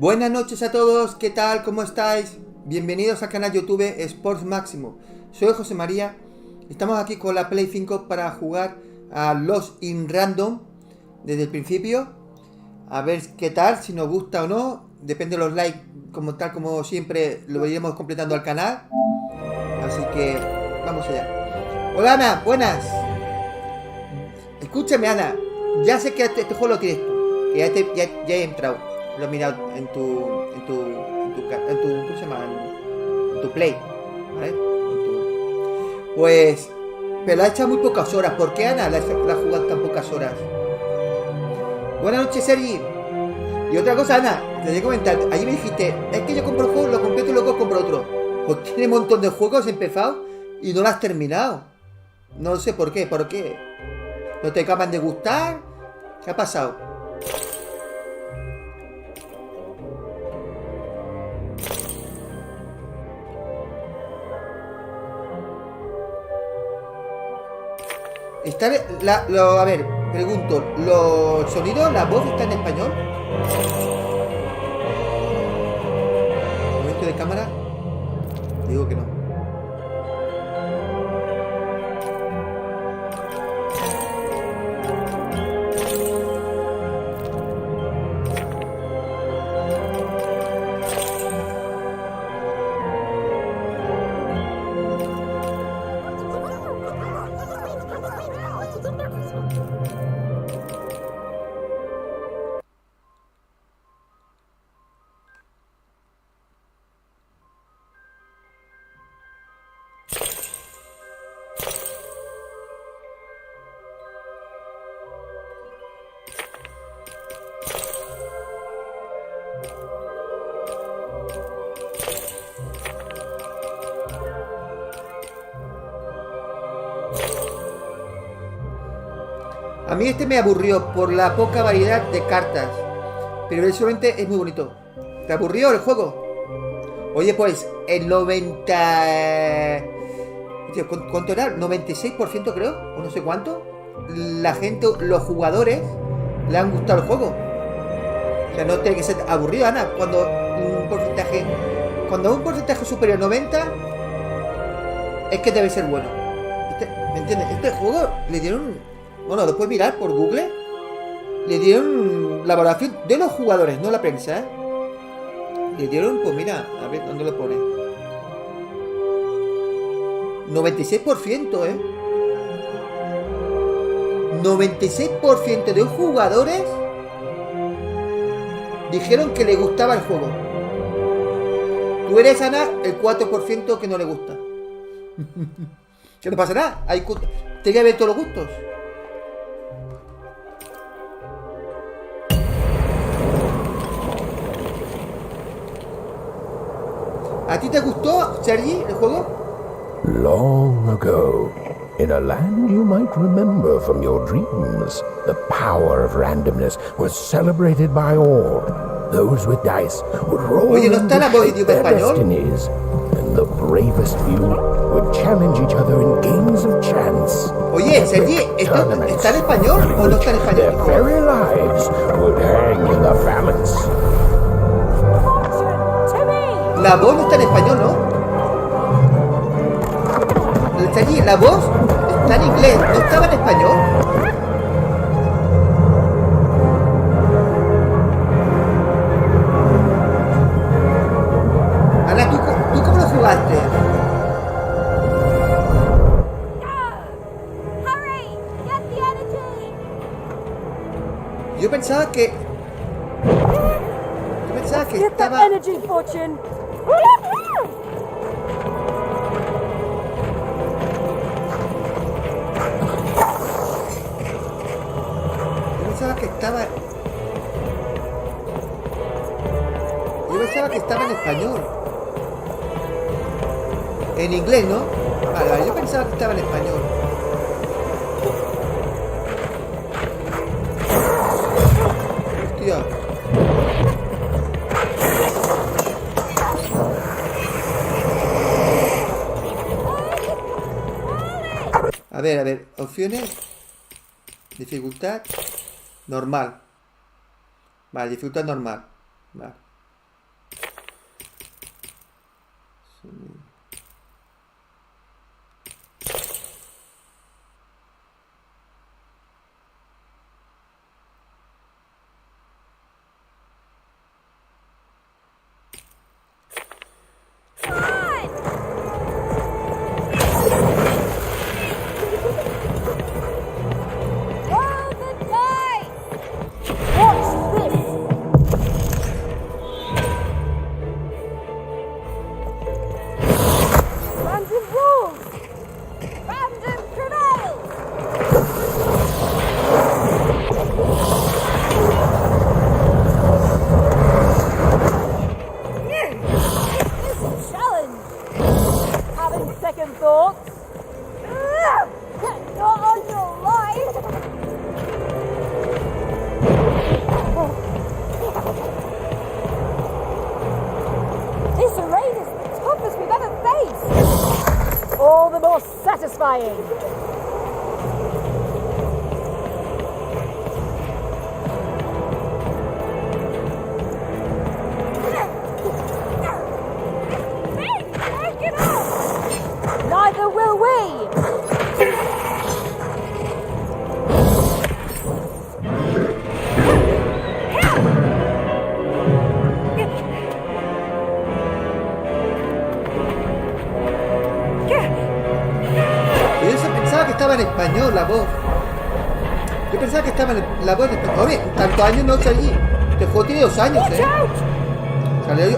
Buenas noches a todos, ¿qué tal? ¿Cómo estáis? Bienvenidos al canal YouTube Sports Máximo. Soy José María. Estamos aquí con la Play 5 para jugar a Lost in Random desde el principio. A ver qué tal, si nos gusta o no. Depende de los likes, como siempre, lo iremos completando al canal. Así que vamos allá. Hola Ana, buenas. Escúchame Ana, ya sé que este juego lo tienes tú, que ya he entrado. Lo he mirado en tu ¿cómo se llama? En tu Play, ¿vale? Pues, pero ha echado muy pocas horas. ¿Por qué Ana la ha jugado tan pocas horas? Buenas noches, Sergi. Y otra cosa, Ana, te voy a comentar. Allí me dijiste, es que yo compro el juego, lo completo y luego compro otro. Pues tiene un montón de juegos empezado y no lo has terminado. No sé por qué, ¿No te acaban de gustar? ¿Qué ha pasado? A ver, pregunto, ¿los sonidos, la voz está en español? Momento de cámara. Digo que no. A mí este me aburrió por la poca variedad de cartas, pero visualmente es muy bonito. ¿Te aburrió el juego? Oye, pues el 90... ¿Cuánto era? 96% creo, o no sé cuánto. La gente, los jugadores, le han gustado el juego. O sea, no tiene que ser aburrido, Ana, cuando un porcentaje superior a 90 es que debe ser bueno. ¿Me entiendes? Este juego le dieron... Bueno, lo puedes mirar por Google. Le dieron la valoración de los jugadores, no la prensa, ¿eh? Le dieron, pues mira, a ver, ¿dónde lo pone? 96%, ¿eh? 96% de los jugadores dijeron que le gustaba el juego. Tú eres, Ana, el 4% que no le gusta. ¿Qué no pasa nada? Te voy a ver todos los gustos. ¿A ti te gustó, Sergi, el juego? Long ago, in a land you might remember from your dreams, the power of randomness was celebrated by all. Those with dice would roll Oye, ¿no está la voz de their español? destinies, and the bravest few would challenge each other in games of chance. Oye, Sergi, ¿está en español o no está en Their español? very lives would hang in the balance. La voz no está en español, ¿no? Sergi, la voz está en inglés, ¿no estaba en español? Ana, ¿tú cómo lo jugaste? Yo pensaba que estaba... Yo pensaba que estaba en español. En inglés, ¿no? Vale, yo pensaba que estaba en español. Hostia. A ver, opciones. Dificultad normal. Vale, dificultad normal. Vale. Satisfying. Neither will we. Estaba en español la voz. Yo pensaba que estaba en la voz en español. Oye, tantos años no salí. Este juego tiene 2 años,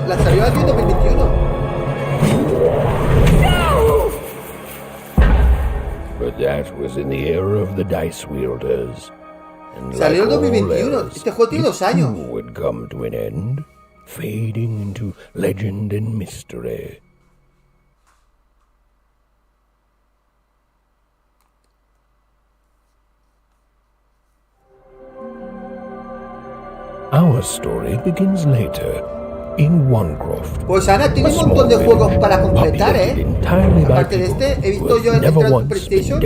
La salió aquí en 2021. But that was in the era of the dice wielders. And salió en like 2021. all else, Este juego tiene 2 años. it would come to an end, fading into legend and mystery. Our story begins later in Onecroft. Pues Ana tiene un montón de juegos para completar, Aparte de este, he visto yo en el PlayStation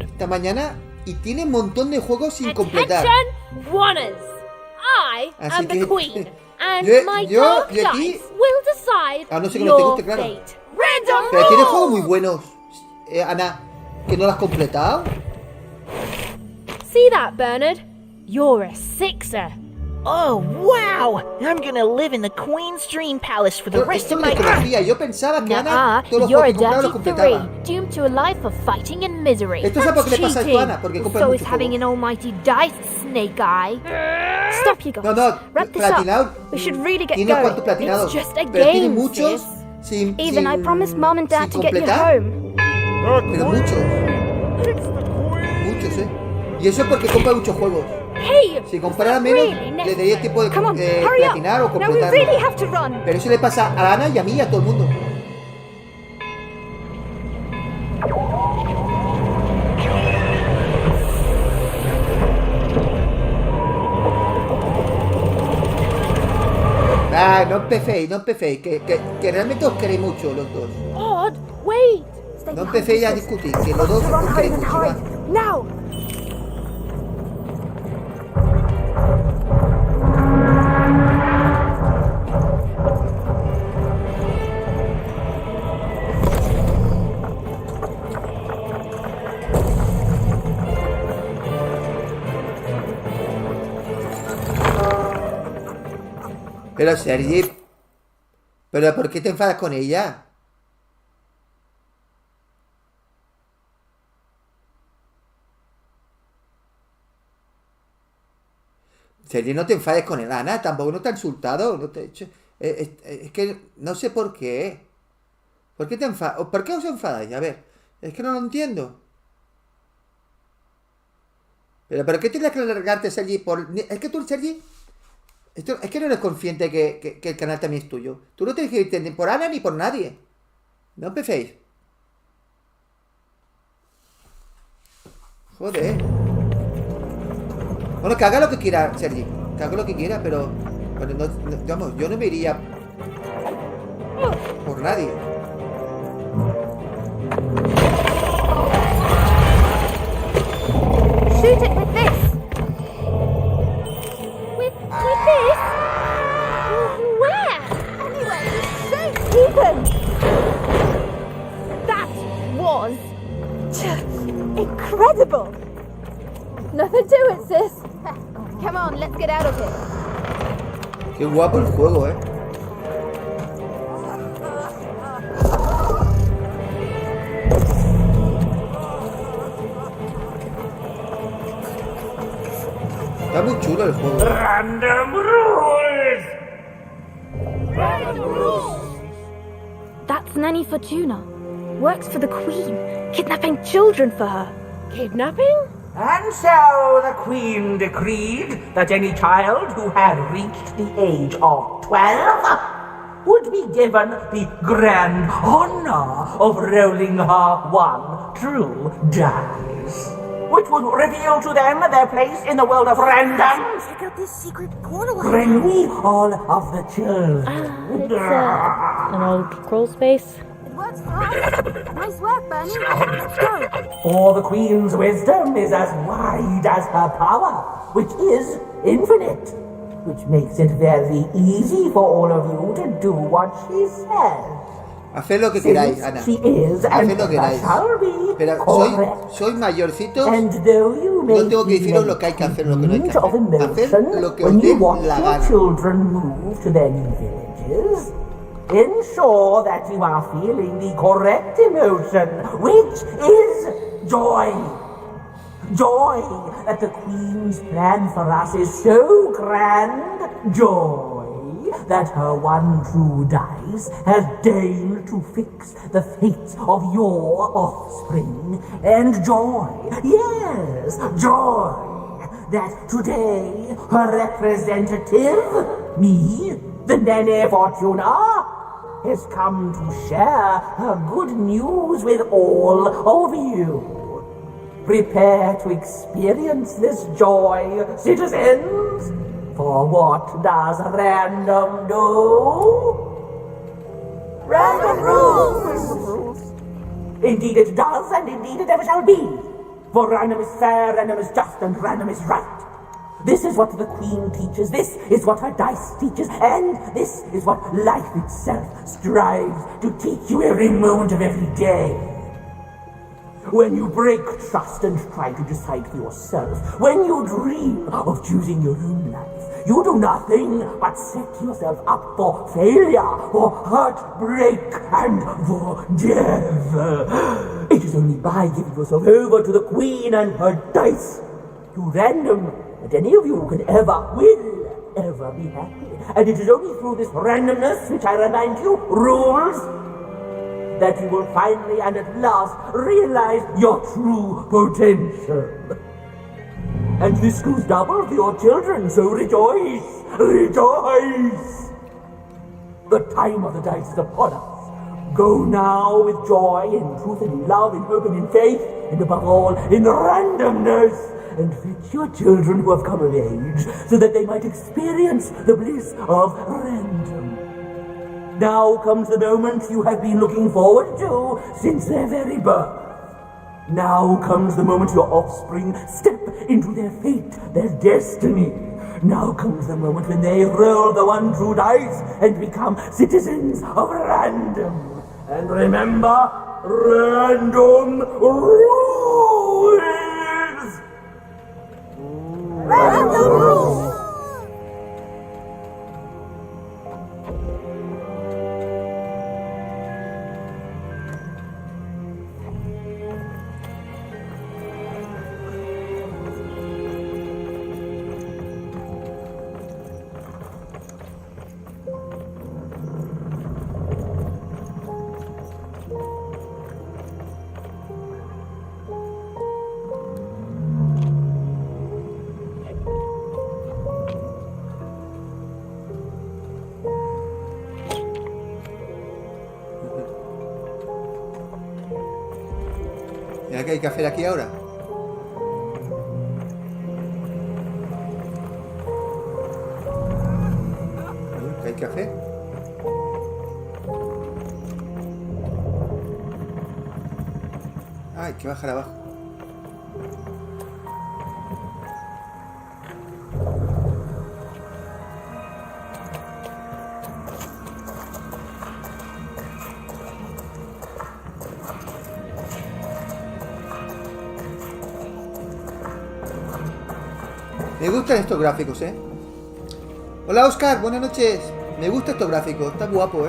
esta mañana y tiene un montón de juegos sin completar. Así que yo aquí, no sé que no te guste, claro. Pero tiene juegos muy buenos, Ana, que no lo has completado. See that, Bernard? You're a sixer. Oh, wow! I'm gonna live in the Queen's Dream Palace for the rest of my life. Yo pensaba que Ana todos los You're a juegos que compraba los dirty completaba. three, doomed to a life of fighting and misery. Esto es porque le pasa a esto a Ana, porque compra So muchos is having juegos. an almighty dice, Snake Eye. Stop, you guys. No, Wrap this platinado. up. We should really get Tiene unos going. cuantos platinados, It's just a pero tiene game, muchos sis. sin Even I promised Mom and Dad sin to get you completar. home. Pero muchos. Muchos, Y eso es porque compra muchos juegos. Hey, Si comprara menos, le daría tiempo de Come on, hurry up. platinar o Now we completar. really have to run. Pero eso le pasa a Ana y a mí y a todo el mundo. No empecéis, que realmente os queréis mucho los dos. Odd, wait. No empecéis a discutir, que los dos os queréis mucho. ¿Va? Now. Pero Sergi, ¿pero por qué te enfadas con ella? Sergi, no te enfades con el Ana, tampoco no te ha insultado. No te, es que no sé por qué. ¿Por qué te enfadas? ¿Por qué os enfadáis? A ver, es que no lo entiendo. ¿Pero qué tienes que largarte, Sergi? Es que tú, Sergi... es que no eres consciente que el canal también es tuyo. Tú no tienes que irte ni por Ana ni por nadie. No empecéis. Joder. Bueno, que haga lo que quiera, Sergi. Que haga lo que quiera, pero... Bueno, vamos, yo no me iría... por nadie. Shoot it with this. With this? Where? Anyway, it's safe. Ethan! Come on, let's get out of here. Qué guapo el juego, Está muy chulo el juego. Random rules! That's Nanny Fortuna. Works for the Queen, kidnapping children for her. Kidnapping? And so the Queen decreed that any child who had reached the age of 12 would be given the grand honor of rolling her one true dice, which would reveal to them their place in the world of random. Check out this secret portal. Bring me all of the children. It's an old crawl space. It works for us. Nice work, Bernie. Let's go. For the Queen's wisdom is as wide as her power, which is infinite, which makes it very easy for all of you to do what she says. Haced lo que queráis, Ana. She is and Haced lo que queráis. shall be Pero correct. soy mayorcito. And though you may No tengo que deciros lo que hay que hacer, lo que no hay que hacer. of emotion Haced lo que os when you dé watch la your gana. children move to their new villages, ensure that you are feeling the correct emotion, which is joy. Joy that the Queen's plan for us is so grand. Joy that her one true dice has deigned to fix the fates of your offspring. And joy, yes, joy that today her representative, me, the Nene Fortuna, has come to share her good news with all of you. Prepare to experience this joy, citizens. For what does random do? Random rules! Indeed it does, and indeed it ever shall be. For random is fair, random is just, and random is right. This is what the Queen teaches, this is what her dice teaches, and this is what life itself strives to teach you every moment of every day. When you break trust and try to decide for yourself, when you dream of choosing your own life, you do nothing but set yourself up for failure, for heartbreak, and for death. It is only by giving yourself over to the Queen and her dice, to random, that any of you will ever be happy. And it is only through this randomness, which I remind you, rules, that you will finally and at last realize your true potential. And this goes double for your children, so rejoice! Rejoice! The time of the dice is upon us. Go now with joy, in truth, and in love, in hope, and in faith, and above all, in randomness, and fetch your children who have come of age, so that they might experience the bliss of random. Now comes the moment you have been looking forward to since their very birth. Now comes the moment your offspring step into their fate, their destiny. Now comes the moment when they roll the one true dice and become citizens of random. And remember, random rules! Random rules! ¿Y qué hay que hacer aquí ahora? ¿Qué hay que hacer? Ah, hay que bajar abajo. Me gustan estos gráficos, Hola, Oscar, buenas noches. Me gustan estos gráficos, está guapo,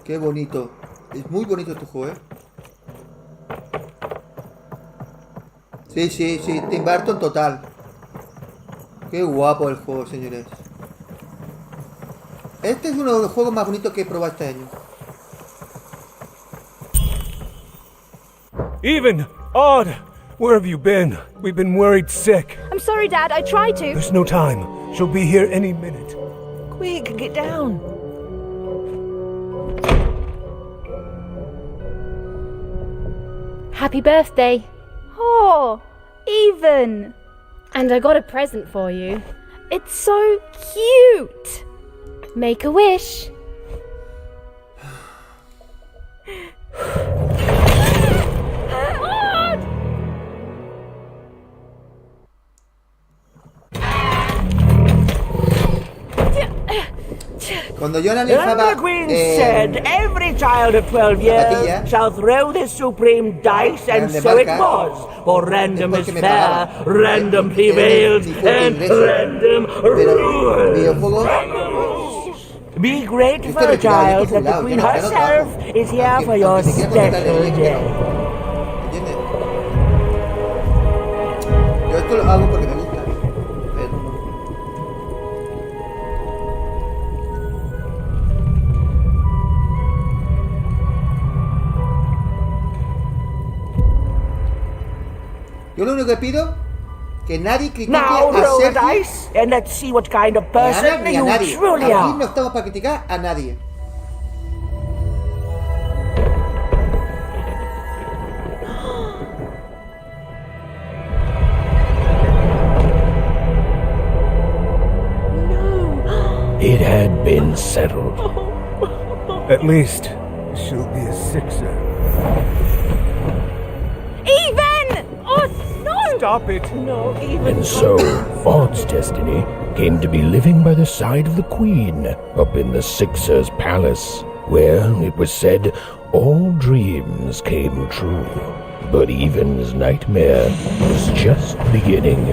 Qué bonito. Es muy bonito este juego, Sí, sí, sí. Tim Burton total. Qué guapo el juego, señores. Este es uno de los juegos más bonitos que he probado este año. Even! Odd! Where have you been? We've been worried sick. I'm sorry, Dad. I tried to. There's no time. She'll be here any minute. Quick, get down. Happy birthday. Oh, Even. And I got a present for you. It's so cute. Make a wish. Cuando yo And the analizaba Queen said, every child of 12 Patilla. years shall throw this supreme dice, and Grande so it marca. was. For random Después is que me fair, pagaba. random Era prevails, mi fuente and ingreso. random Pero rules. videojuegos Be grateful, Este retirado, child, este that the jubilado, Queen ya no herself trabajo. is here Aunque- for your aunque me quiera contratar special de day. ¿Entiendes? Yo esto lo hago porque me gusta. Pero... Yo lo único que pido que nadie critique Now a roll the Sergio dice, and let's see what kind of ni a person Ana, ni a you nadie. truly Aquí are. no estamos para criticar a nadie. It had been settled. At least, she'll be a sixer. Even! Oh, no! Stop it! No, Even. And so, Maud's destiny came to be living by the side of the Queen up in the Sixer's palace, where, it was said, all dreams came true. But Even's nightmare was just beginning.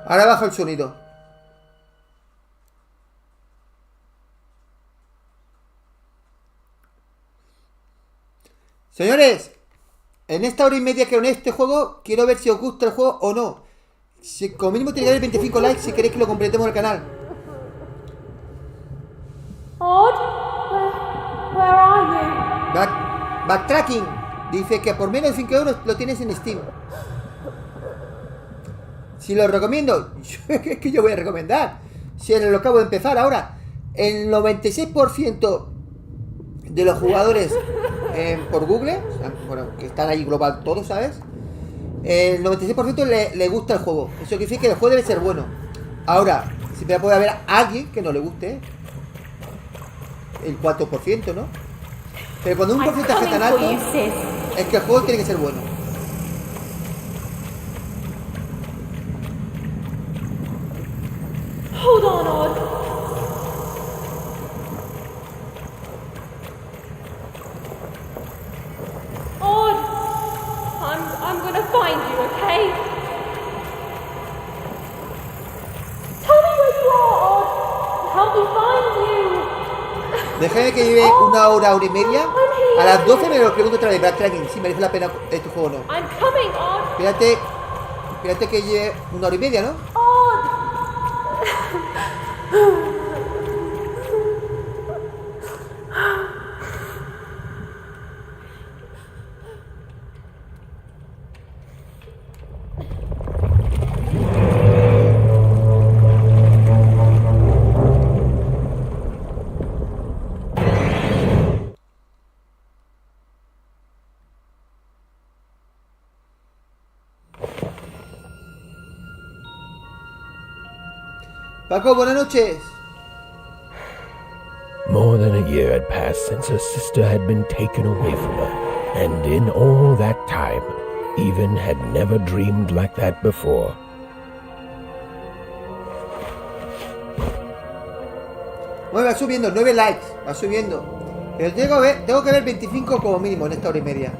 Ahora bajo el sonido. Señores, en esta hora y media que en este juego, quiero ver si os gusta el juego o no. Si, como mínimo tiene que haber 25 likes si queréis que lo completemos el canal. Odd? Where are you? Backtracking. Dice que por menos de 5 euros lo tienes en Steam. Si lo recomiendo, es que yo voy a recomendar. Si lo acabo de empezar ahora. El 96% de los jugadores por Google, o sea, bueno, que están ahí global todos, ¿sabes? El 96% le gusta el juego. Eso quiere decir que el juego debe ser bueno. Ahora, siempre puede haber alguien que no le guste. El 4%, ¿no? Pero cuando un porcentaje tan alto, es que el juego tiene que ser bueno. Hold on, Odd. Odd. I'm gonna find you, okay? Tell me where you are, Odd. Help me find you. Déjame que lleve una hora y media. A las 12 me lo pregunto otra vez, backtracking, si merece la pena este juego o no. I'm coming, Odd. Espérate que lleve una hora y media, ¿no? Paco, buenas noches. More than a a year had passed since her sister had been taken away from her, and in all that time, Even had never dreamed like that before. Bueno, va subiendo, 9 likes, va subiendo. Pero tengo que ver 25 como mínimo en esta hora y media.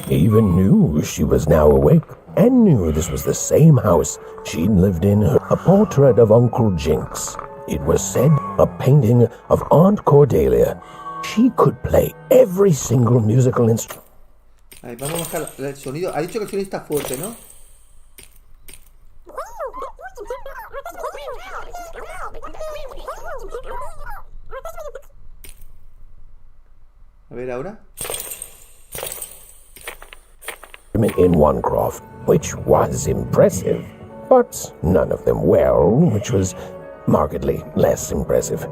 Even knew she was now awake, and knew this was the same house she'd lived in. A portrait of Uncle Jinx. It was said a painting of Aunt Cordelia. She could play every single musical instrument. Ahí, vamos a bajar el sonido. Ha dicho que el sonido está fuerte, ¿no? A ver ahora. In one craft, which was impressive, but none of them well, which was markedly less impressive.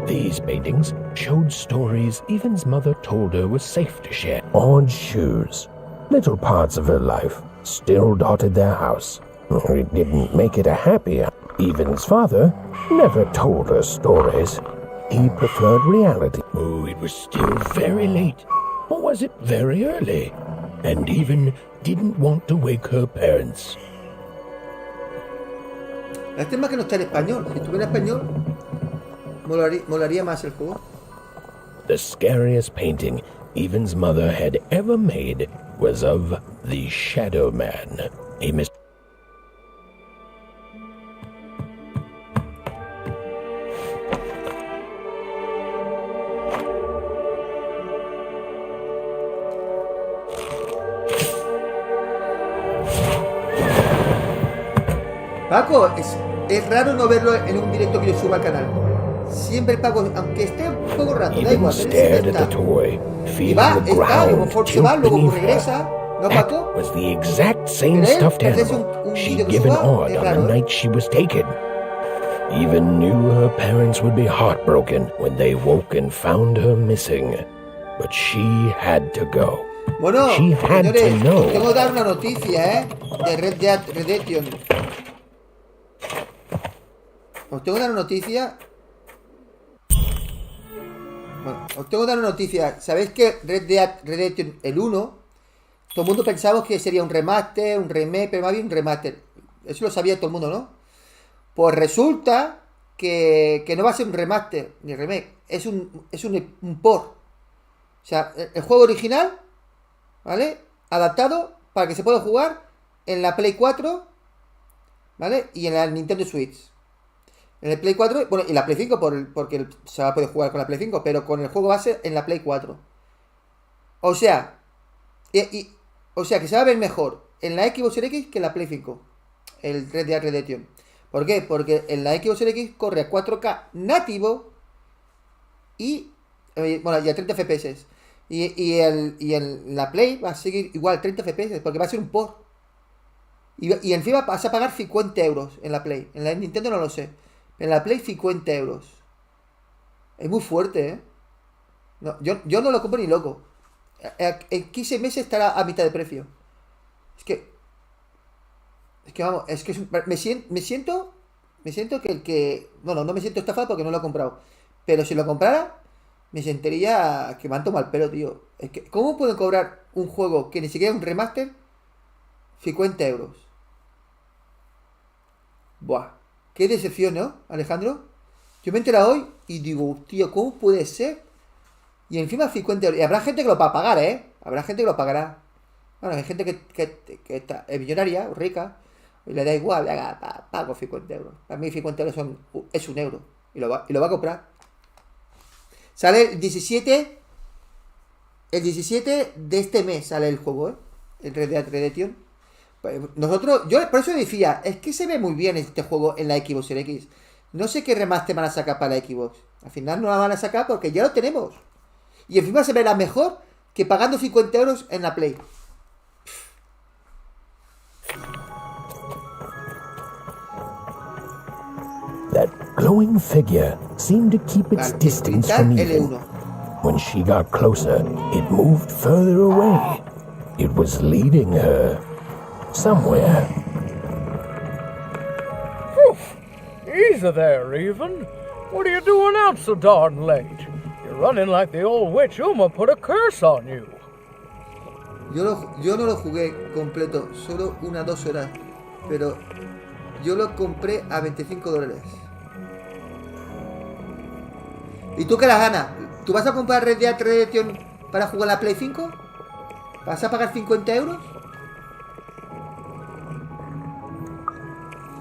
These paintings showed stories Evan's mother told her was safe to share. Odd shoes, little parts of her life, still dotted their house. It didn't make it a happy house. Evan's father never told her stories. He preferred reality. Oh, it was still very late. Or was it very early? And Evan didn't want to wake her parents. El tema que no está en español. Si estuviera en español, molaría más el juego. The scariest painting Evan's mother had ever made was of the Shadow Man, a Paco, es raro no verlo en un directo que yo suba al canal. Siempre Paco, aunque esté un poco rato, da igual, pero está. Y va, está, a lo mejor se va, luego regresa. ¿No, Paco? Was the exact same stuffed animal she'd given Odd on the night she was taken. Even knew her parents would be heartbroken when they woke and found her missing. But she had to go. Bueno, she had señores, to know. Tengo que dar una noticia, de Red Dead Redemption. Os tengo que dar una noticia. Bueno, os tengo que dar una noticia. ¿Sabéis que Red Dead Redemption, el 1, todo el mundo pensaba que sería un remaster, un remake, pero más bien un remaster? Eso lo sabía todo el mundo, ¿no? Pues resulta que no va a ser un remaster ni remake. Es un port. O sea, el juego original, ¿vale? Adaptado para que se pueda jugar en la Play 4, ¿vale? Y en la Nintendo Switch. En el Play 4, bueno, y la Play 5 porque se va a poder jugar con la Play 5, pero con el juego base en la Play 4. O sea, o sea que se va a ver mejor en la Xbox Series X que en la Play 5. El Red Dead Redemption. ¿Por qué? Porque en la Xbox Series X corre a 4K nativo y, bueno, y a 30 FPS. Y en la Play va a seguir igual 30 FPS porque va a ser un port. Y encima vas a pagar 50 euros en la Play. En la Nintendo no lo sé. En la Play 50 euros. Es muy fuerte, ¿eh? No, yo no lo compro ni loco. En 15 meses estará a mitad de precio. Es que vamos, es que me siento que bueno, no me siento estafado porque no lo he comprado. Pero si lo comprara, me sentiría que me han tomado el pelo, tío. Es que, ¿cómo pueden cobrar un juego que ni siquiera es un remaster 50 euros? Buah. Qué decepción, ¿no, Alejandro? Yo me he enterado hoy y digo, tío, ¿cómo puede ser? Y encima 50 euros. Y habrá gente que lo va a pagar, ¿eh? Habrá gente que lo pagará. Bueno, hay gente que está millonaria o rica y le da igual, pago 50 euros. Para mí 50 euros es un euro. Y lo va a comprar. Sale el 17 de este mes sale el juego, ¿eh? El Red Dead Redemption. Yo por eso decía, es que se ve muy bien este juego en la Xbox Series X. No sé qué remaster van a sacar para la Xbox. Al final no la van a sacar porque ya lo tenemos. Y encima se verá mejor que pagando 50 euros en la Play. That glowing figure seemed to keep its distance from Eva. When she got closer, it moved further away. It was leading her somewhere. Easy there, Even. What are you doing out so darn late? You're running like the old witch Uma put a curse on you. Yo no lo jugué completo, solo 1-2 horas. Pero yo lo compré a $25. ¿Y tú qué las ganas? ¿Tú vas a comprar Red Dead Redemption para jugar a la Play 5? ¿Vas a pagar 50 euros?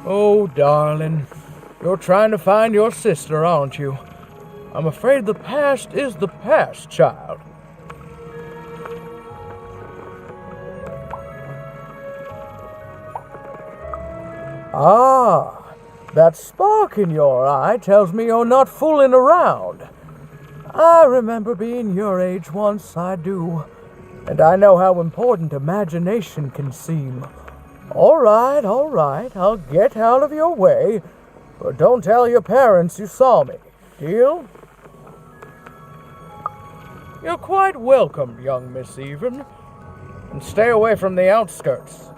Oh, darling. You're trying to find your sister, aren't you? I'm afraid the past is the past, child. Ah, that spark in your eye tells me you're not fooling around. I remember being your age once, I do. And I know how important imagination can seem. All right, I'll get out of your way. But don't tell your parents you saw me. Deal? You're quite welcome, young Miss Even. And stay away from the outskirts.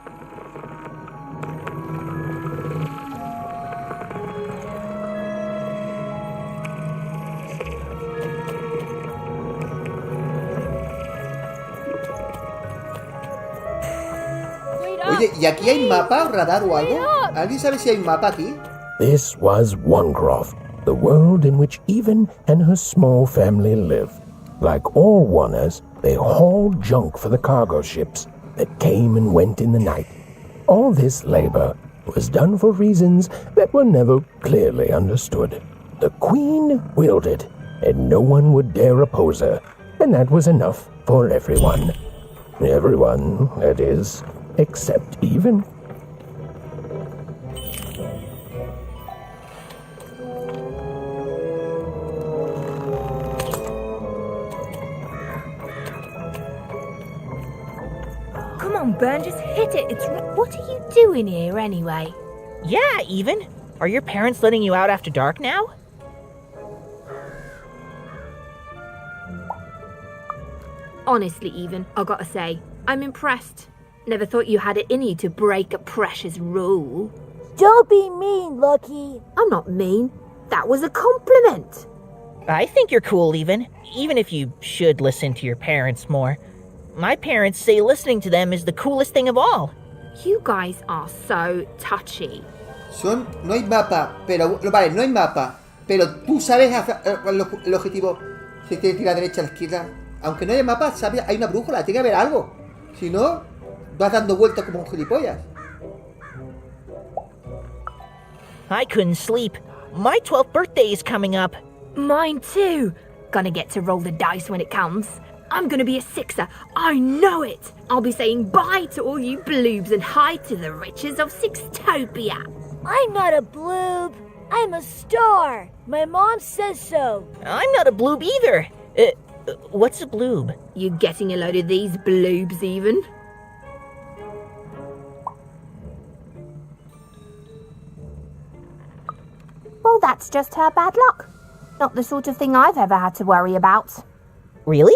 Oye, ¿y aquí hay mapa, radar o algo? ¿Alguien sabe si hay un mapa aquí? This was Onecroft, the world in which Even and her small family lived. Like all Oners, they hauled junk for the cargo ships that came and went in the night. All this labor was done for reasons that were never clearly understood. The Queen willed it, and no one would dare oppose her, and that was enough for everyone. Everyone, that is, except Even. Come on, Burn, just hit it. What are you doing here anyway? Yeah, Even. Are your parents letting you out after dark now? Honestly, Even, I gotta say, I'm impressed. Never thought you had it in you to break a precious rule. Don't be mean, Lucky. I'm not mean. That was a compliment. I think you're cool, even if you should listen to your parents more. My parents say listening to them is the coolest thing of all. You guys are so touchy. No hay mapa, pero... Vale, no hay mapa. Pero tú sabes el objetivo. Si tienes que ir a la derecha, a la izquierda. Aunque no haya mapa, sabes, hay una brújula. Tiene que haber algo. Si no, vas dando vueltas como un gilipollas. I couldn't sleep. My 12th birthday is coming up. Mine too. Gonna get to roll the dice when it comes. I'm gonna be a sixer. I know it. I'll be saying bye to all you bloobs and hi to the riches of Sixtopia. I'm not a bloob. I'm a star. My mom says so. I'm not a bloob either. What's a bloob? You getting a load of these bloobs, even? Well, that's just her bad luck. Not the sort of thing I've ever had to worry about. Really?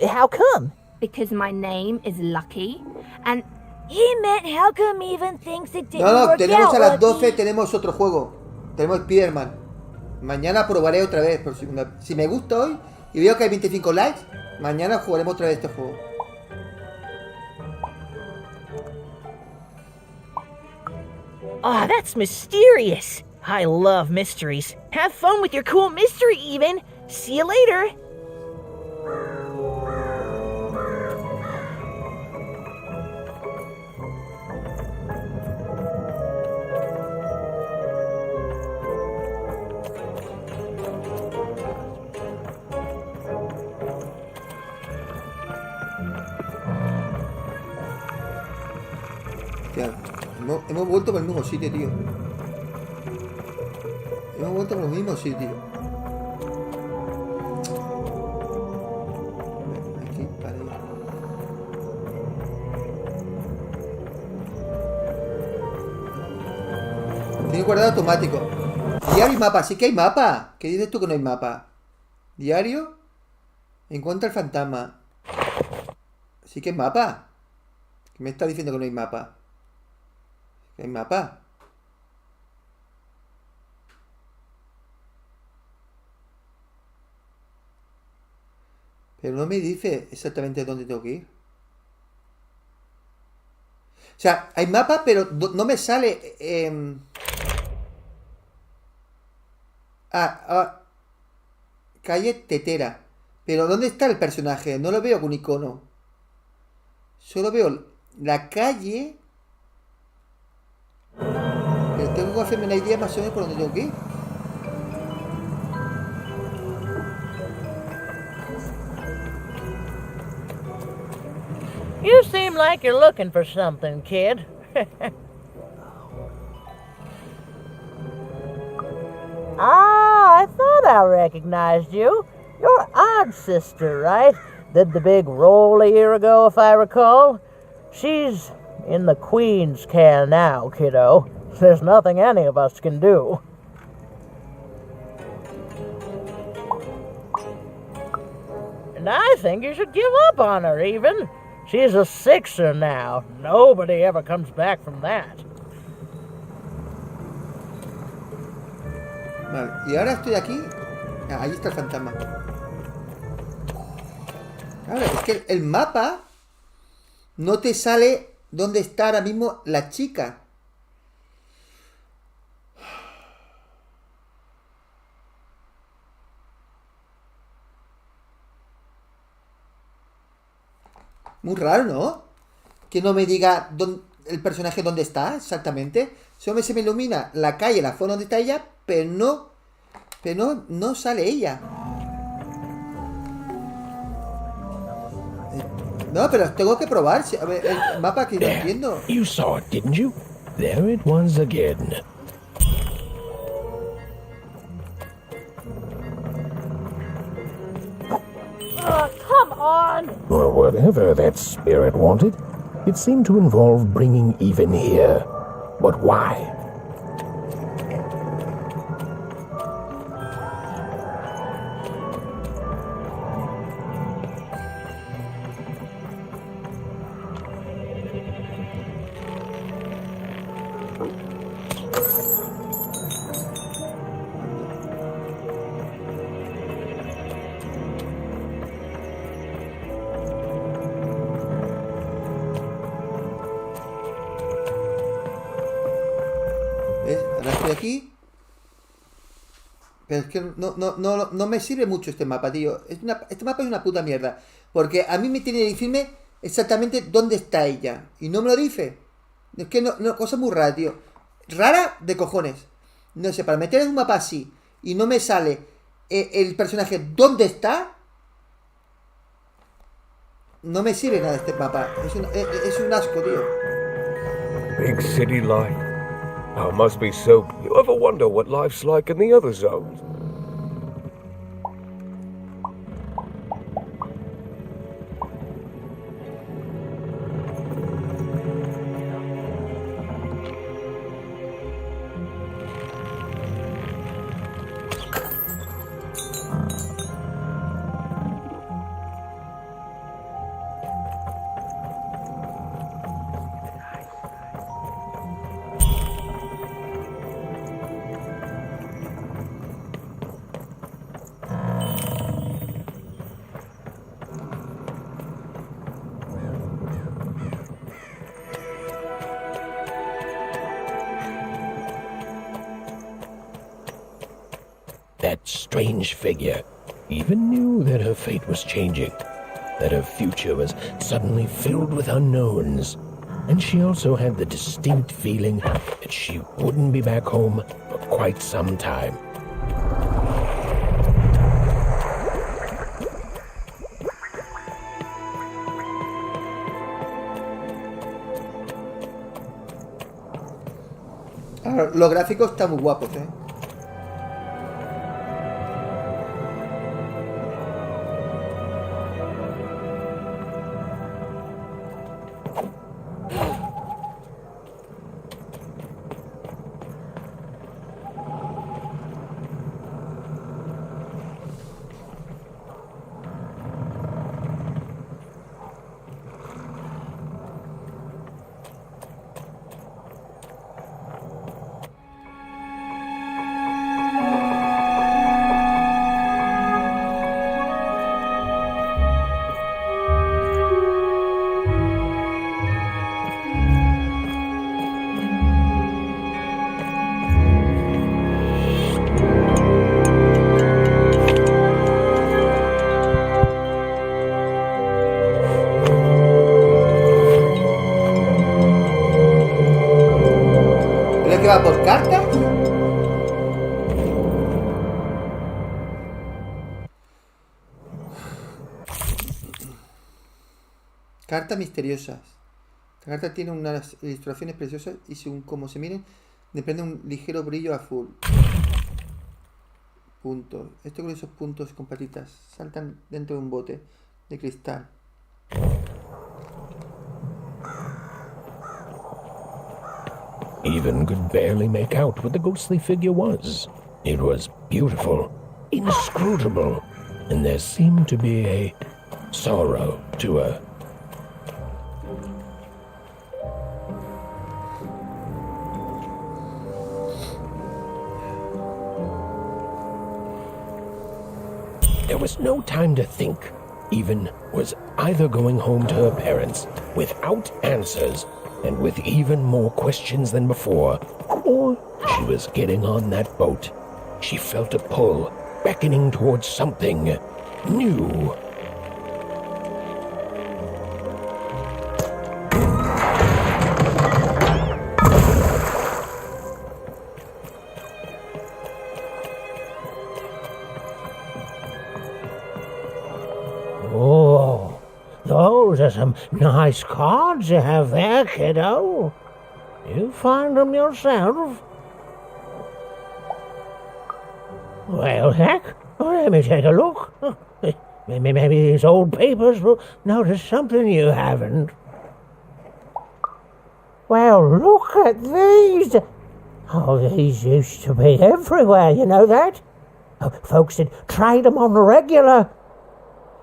How come? Because my name is Lucky, and... He meant how come Even thinks it didn't No, work tenemos out, a las Lucky? 12, tenemos otro juego. Tenemos Spider-Man. Mañana probaré otra vez. Por si me gusta hoy y veo que hay 25 likes, mañana jugaremos otra vez este juego. Ah, that's mysterious. I love mysteries. Have fun with your cool mystery, Even. See you later. Hostia, hemos vuelto por el mismo sitio, tío. Hemos vuelto por el mismo sitio. Aquí, para allá. Tiene guardado automático. Diario y mapa, sí que hay mapa. ¿Qué dices tú que no hay mapa? Diario. Encuentra el fantasma. Sí que hay mapa. ¿Qué me está diciendo que no hay mapa? ¿Hay mapa? Pero no me dice exactamente dónde tengo que ir. O sea, hay mapa, pero no me sale... calle Tetera. Pero ¿dónde está el personaje? No lo veo con icono. Solo veo la calle. Pero tengo que hacerme una idea más o menos por dónde tengo que ir. You seem like you're looking for something, kid. I thought I recognized you. You're Odd's sister, right? Did the big roll a year ago, if I recall. She's in the Queen's can now, kiddo. There's nothing any of us can do. And I think you should give up on her, even. She's a sixer now. Nobody ever comes back from that. Vale, y ahora estoy aquí. Ahí está el fantasma. Claro, es que el mapa no te sale dónde está ahora mismo la chica. Muy raro, ¿no? Que no me diga el personaje dónde está exactamente. Solo se me ilumina la calle, la zona donde está ella, pero no sale ella. No, pero tengo que probar. A ver, el mapa que no entiendo. You saw it, didn't you? There it was again. Come on! Or whatever that spirit wanted. It seemed to involve bringing even here. But why? ¿Ves? Ahora estoy aquí. Pero es que no me sirve mucho este mapa, tío. Este mapa es una puta mierda. Porque a mí me tiene que decirme exactamente dónde está ella. Y no me lo dice. Es que cosa muy rara, tío. Rara de cojones. No sé, para meter en un mapa así y no me sale el personaje dónde está, no me sirve nada este mapa. Es un asco, tío. Big city life. Oh, must be so. You ever wonder what life's like in the other zones? That strange figure even knew that her fate was changing, that her future was suddenly filled with unknowns, and she also had the distinct feeling that she wouldn't be back home for quite some time. Ahora, los gráficos están muy guapos, ¿eh? por carta? Cartas misteriosas. La carta tiene unas ilustraciones preciosas y según como se miren, depende un ligero brillo azul. Puntos. Esto con esos puntos con patitas saltan dentro de un bote de cristal. Even could barely make out what the ghostly figure was. It was beautiful, inscrutable, and there seemed to be a sorrow to her. There was no time to think. Even was either going home to her parents without answers and with even more questions than before, or she was getting on that boat. She felt a pull, beckoning towards something new. Oh, those are some nice cards you have there, kiddo. You find them yourself? Well, heck, let me take a look. Maybe these old papers will notice something you haven't. Well, look at these. Oh, these used to be everywhere, you know that? Folks would trade them on the regular.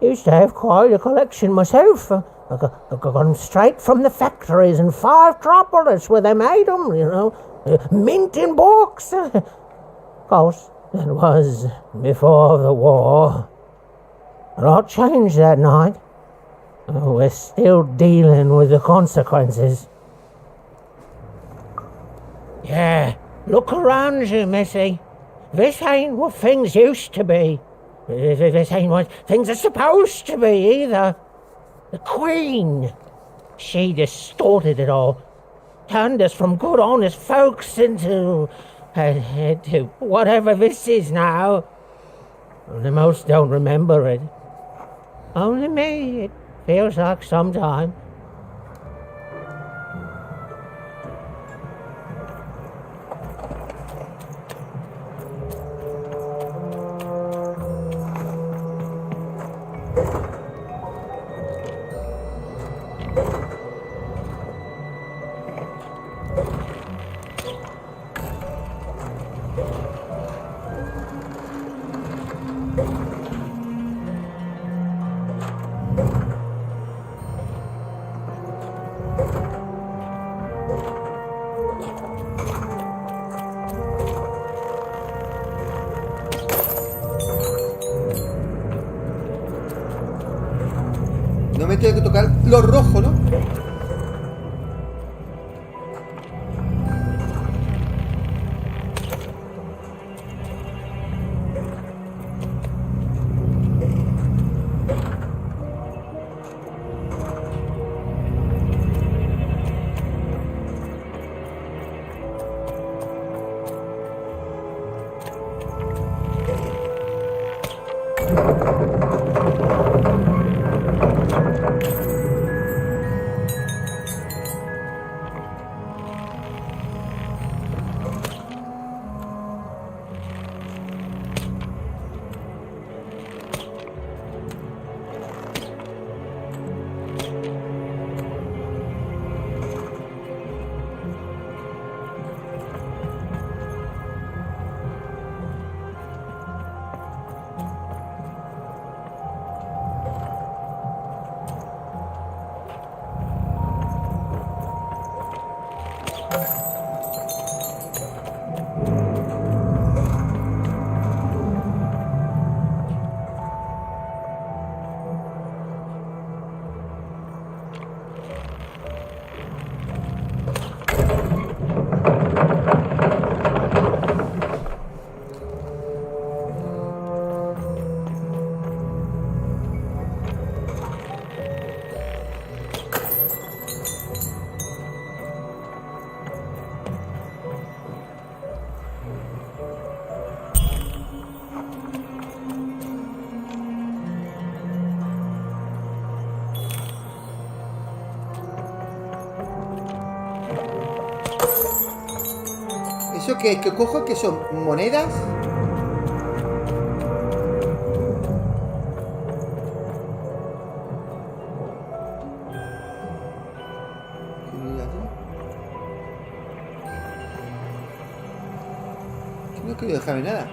Used to have quite a collection myself. I got them straight from the factories in 5 Tropolis where they made them, you know. Mint in books. Of course, that was before the war. A lot changed that night. We're still dealing with the consequences. Yeah, look around you, Missy. This ain't what things used to be. This ain't what things are supposed to be, either. The Queen, she distorted it all. Turned us from good, honest folks into whatever this is now. The most don't remember it. Only me, it feels like sometime. No me tengo que tocar lo rojo, ¿no? ¿Eso qué es? ¿Qué cojo? ¿Qué son? ¿Monedas? No quiero dejarme nada.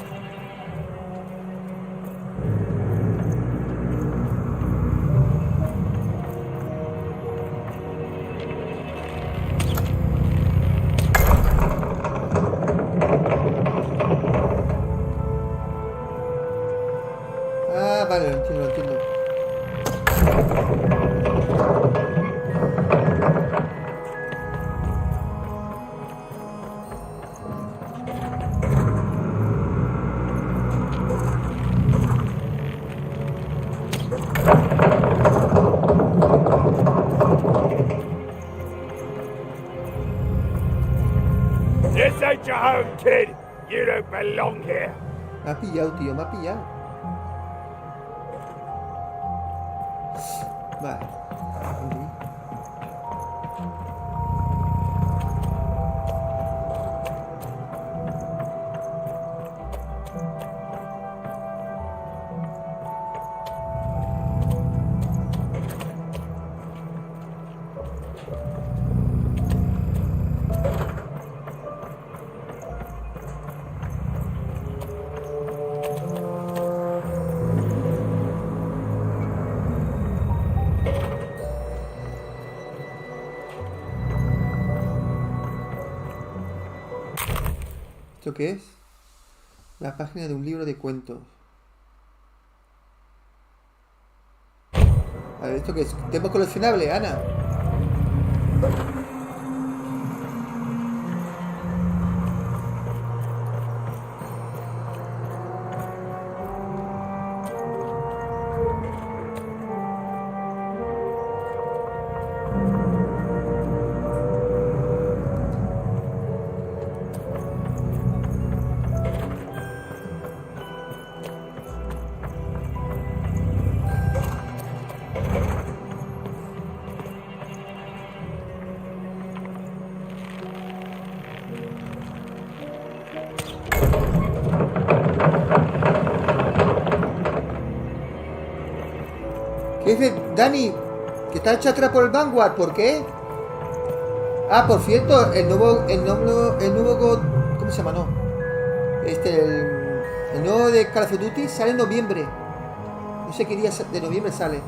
Ah, vale, lo entiendo, lo entiendo. This ain't your home, kid. You don't belong here. Me ha pillado, tío, me ha pillado. Vale. ¿Esto qué es? La página de un libro de cuentos. A ver, ¿esto qué es? ¿Tema coleccionable, Ana? ¿Qué dice Dani? Que está hecho atrás por el Vanguard, ¿por qué? Ah, por cierto, el nuevo ¿cómo se llama? No. El nuevo de Call of Duty sale en noviembre. No sé qué día de noviembre sale.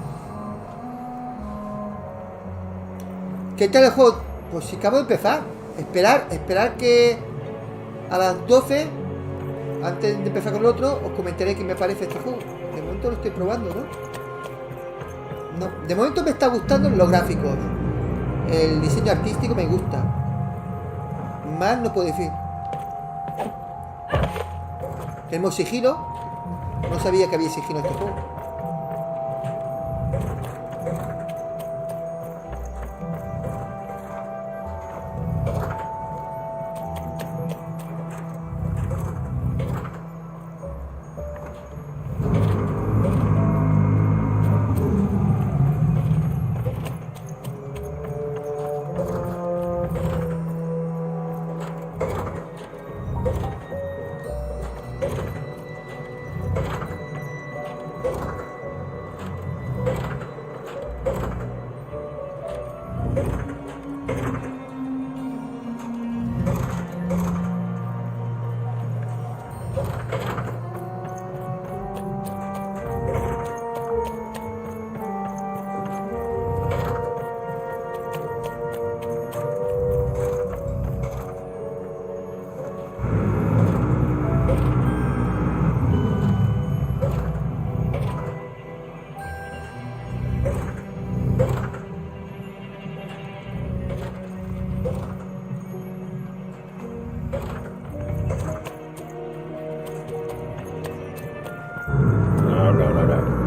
¿Qué tal el juego? Pues si acabo de empezar. Esperar que a las 12, antes de empezar con el otro, os comentaré qué me parece este juego. De momento lo estoy probando, ¿no? No, de momento me está gustando los gráficos. El diseño artístico me gusta. Más no puedo decir. Tenemos sigilo. No sabía que había sigilo en este juego.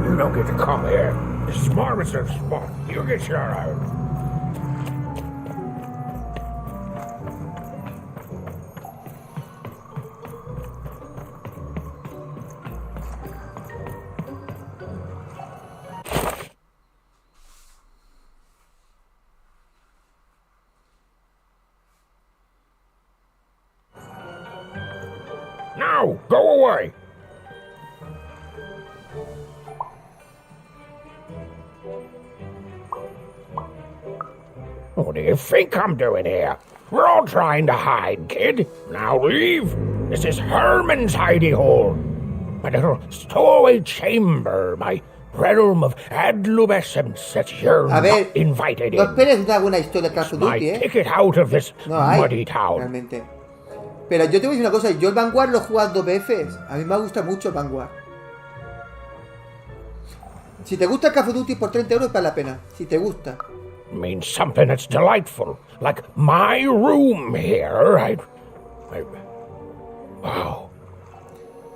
You don't get to come here. This is Marmoset's spot. You get your own. away. What do you think I'm doing here? We're all trying to hide, kid. Now leave. This is Herman's hidey hole. My little stowaway chamber, my realm of adolescence that you're not invited in. No esperes una buena historia de Call of My Duty, ¿eh? ticket out of this No hay, muddy town. realmente. Pero yo te voy a decir una cosa, yo el Vanguard lo he jugado 2 veces. A mí me gusta mucho el Vanguard. Si te gusta el Call of Duty por 30 euros, vale la pena. Si te gusta. Means something that's delightful, like my room here. Wow.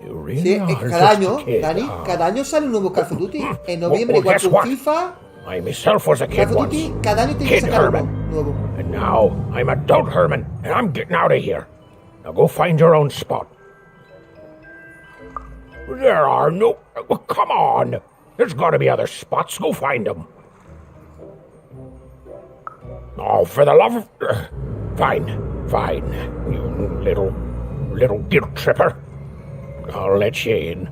You really Sí, are cada just a año, kid, Dani, huh? cada año sale un nuevo Call of Duty. En noviembre, Well, igual guess que what? FIFA, I myself was a Call kid of once. Duty, cada año tiene que Kid sacar uno Herman. nuevo. And now I'm adult Herman, and I'm getting out of here. Now go find your own spot. There are no... Well, come on. There's got to be other spots. Go find them. Oh, for the love of... Fine. You little guilt tripper. I'll let you in.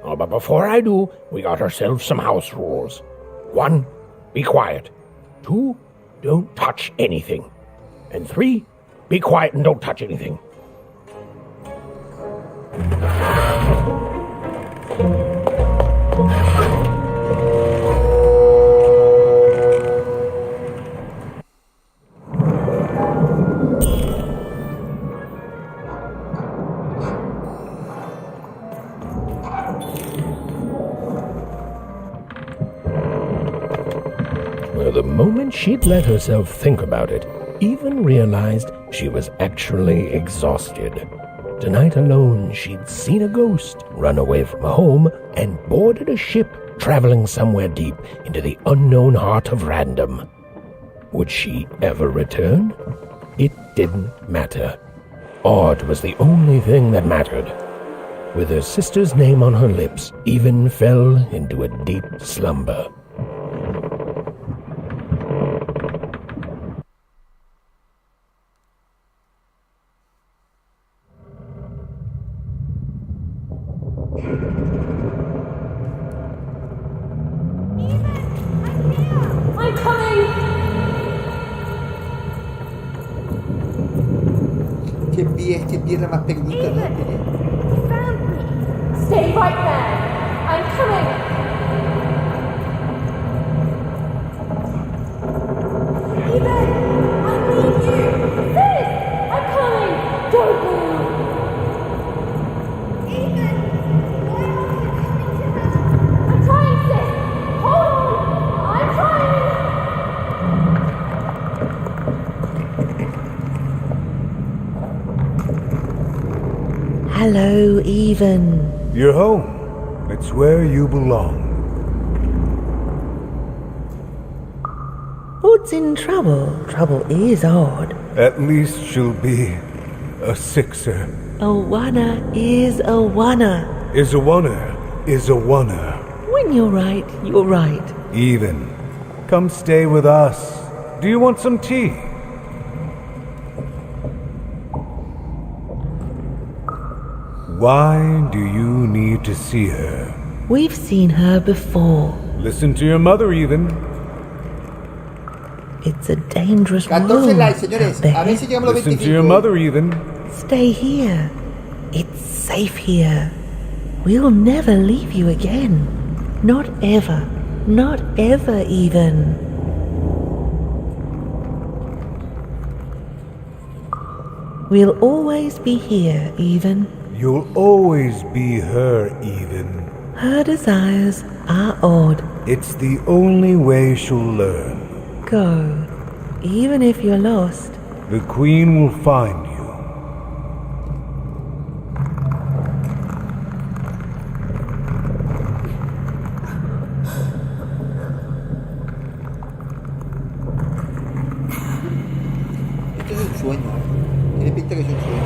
Oh, but before I do, we got ourselves some house rules. 1, be quiet. 2, don't touch anything. And 3, be quiet and don't touch anything. Well, the moment she'd let herself think about it, even realized she was actually exhausted. Tonight alone, she'd seen a ghost, run away from home, and boarded a ship traveling somewhere deep into the unknown heart of random. Would she ever return? It didn't matter. Odd was the only thing that mattered. With her sister's name on her lips, Even fell into a deep slumber. I'm coming! Qué pierna más pequeñita, ¿no? Stay right there! I'm coming! Even! I need you! Sis! I'm coming! Don't move! Even! Why aren't you coming to her? I'm trying, sis! Hold on! I'm trying! Hello, Even. You're home. It's where you belong. Who's in trouble? Trouble is odd. At least she'll be a sixer. A wanna is a wanna. Is a wanna. Is a wanna. When you're right, you're right. Even. Come stay with us. Do you want some tea? Why do you need to see her? We've seen her before. Listen to your mother, Even. It's a dangerous 14 world likes, out señores. there. A ver si llegamos a los Listen to your 25. mother, Even. Stay here. It's safe here. We'll never leave you again. Not ever. Not ever, Even. We'll always be here, Even. You'll always be her, Even. Her desires are odd. It's the only way she'll learn. Go. Even if you're lost. The Queen will find you. Esto es un sueño, ¿eh? Tiene pinta que es un sueño.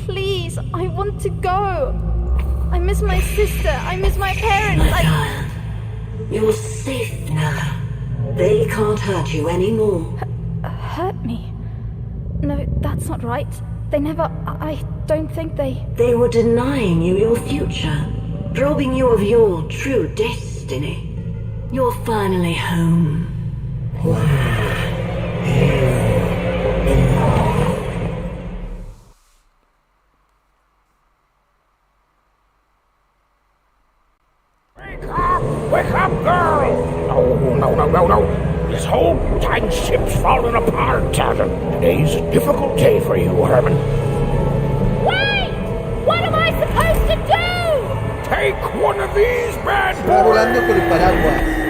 Please, I want to go. I miss my sister. I miss my parents. You're safe now. They can't hurt you anymore. Hurt me? No, that's not right. They never... I don't think they... They were denying you your future, robbing you of your true destiny. You're finally home. Wake up, girl! No. This whole dang ship's falling apart. Today's a difficult day for you, Herman. Wait! What am I supposed to do? Take one of these bad Va volando con el paraguas.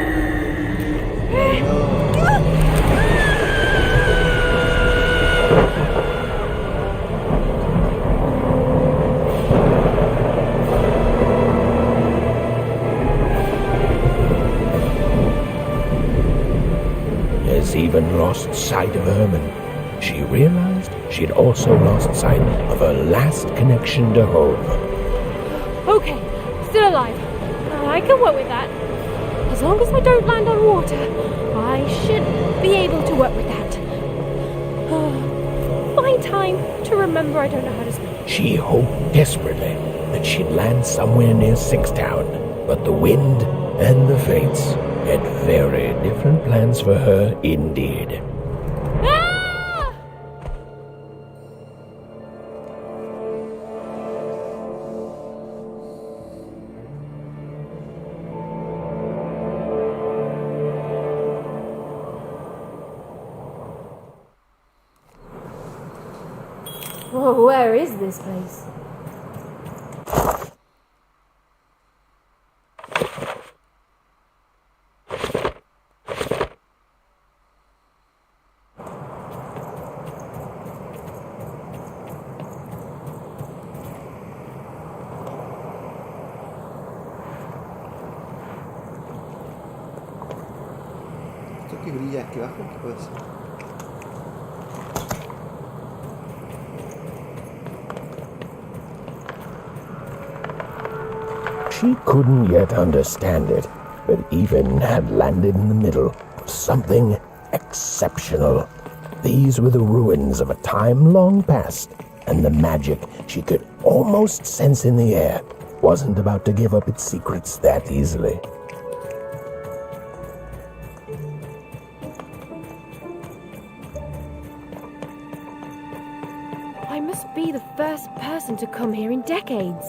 Has even lost sight of Herman. She realized she'd also lost sight of her last connection to home. Okay, still alive. I can work with that. As long as I don't land on water, I should be able to work with that. Find time to remember I don't know how to swim. She hoped desperately that she'd land somewhere near Sixtown, but the wind and the fates had very different plans for her indeed. Whoa, where is this place? Esto que brilla aquí abajo, ¿qué puede ser? She couldn't yet understand it, but even had landed in the middle of something exceptional. These were the ruins of a time long past, and the magic she could almost sense in the air wasn't about to give up its secrets that easily. I must be the first person to come here in decades.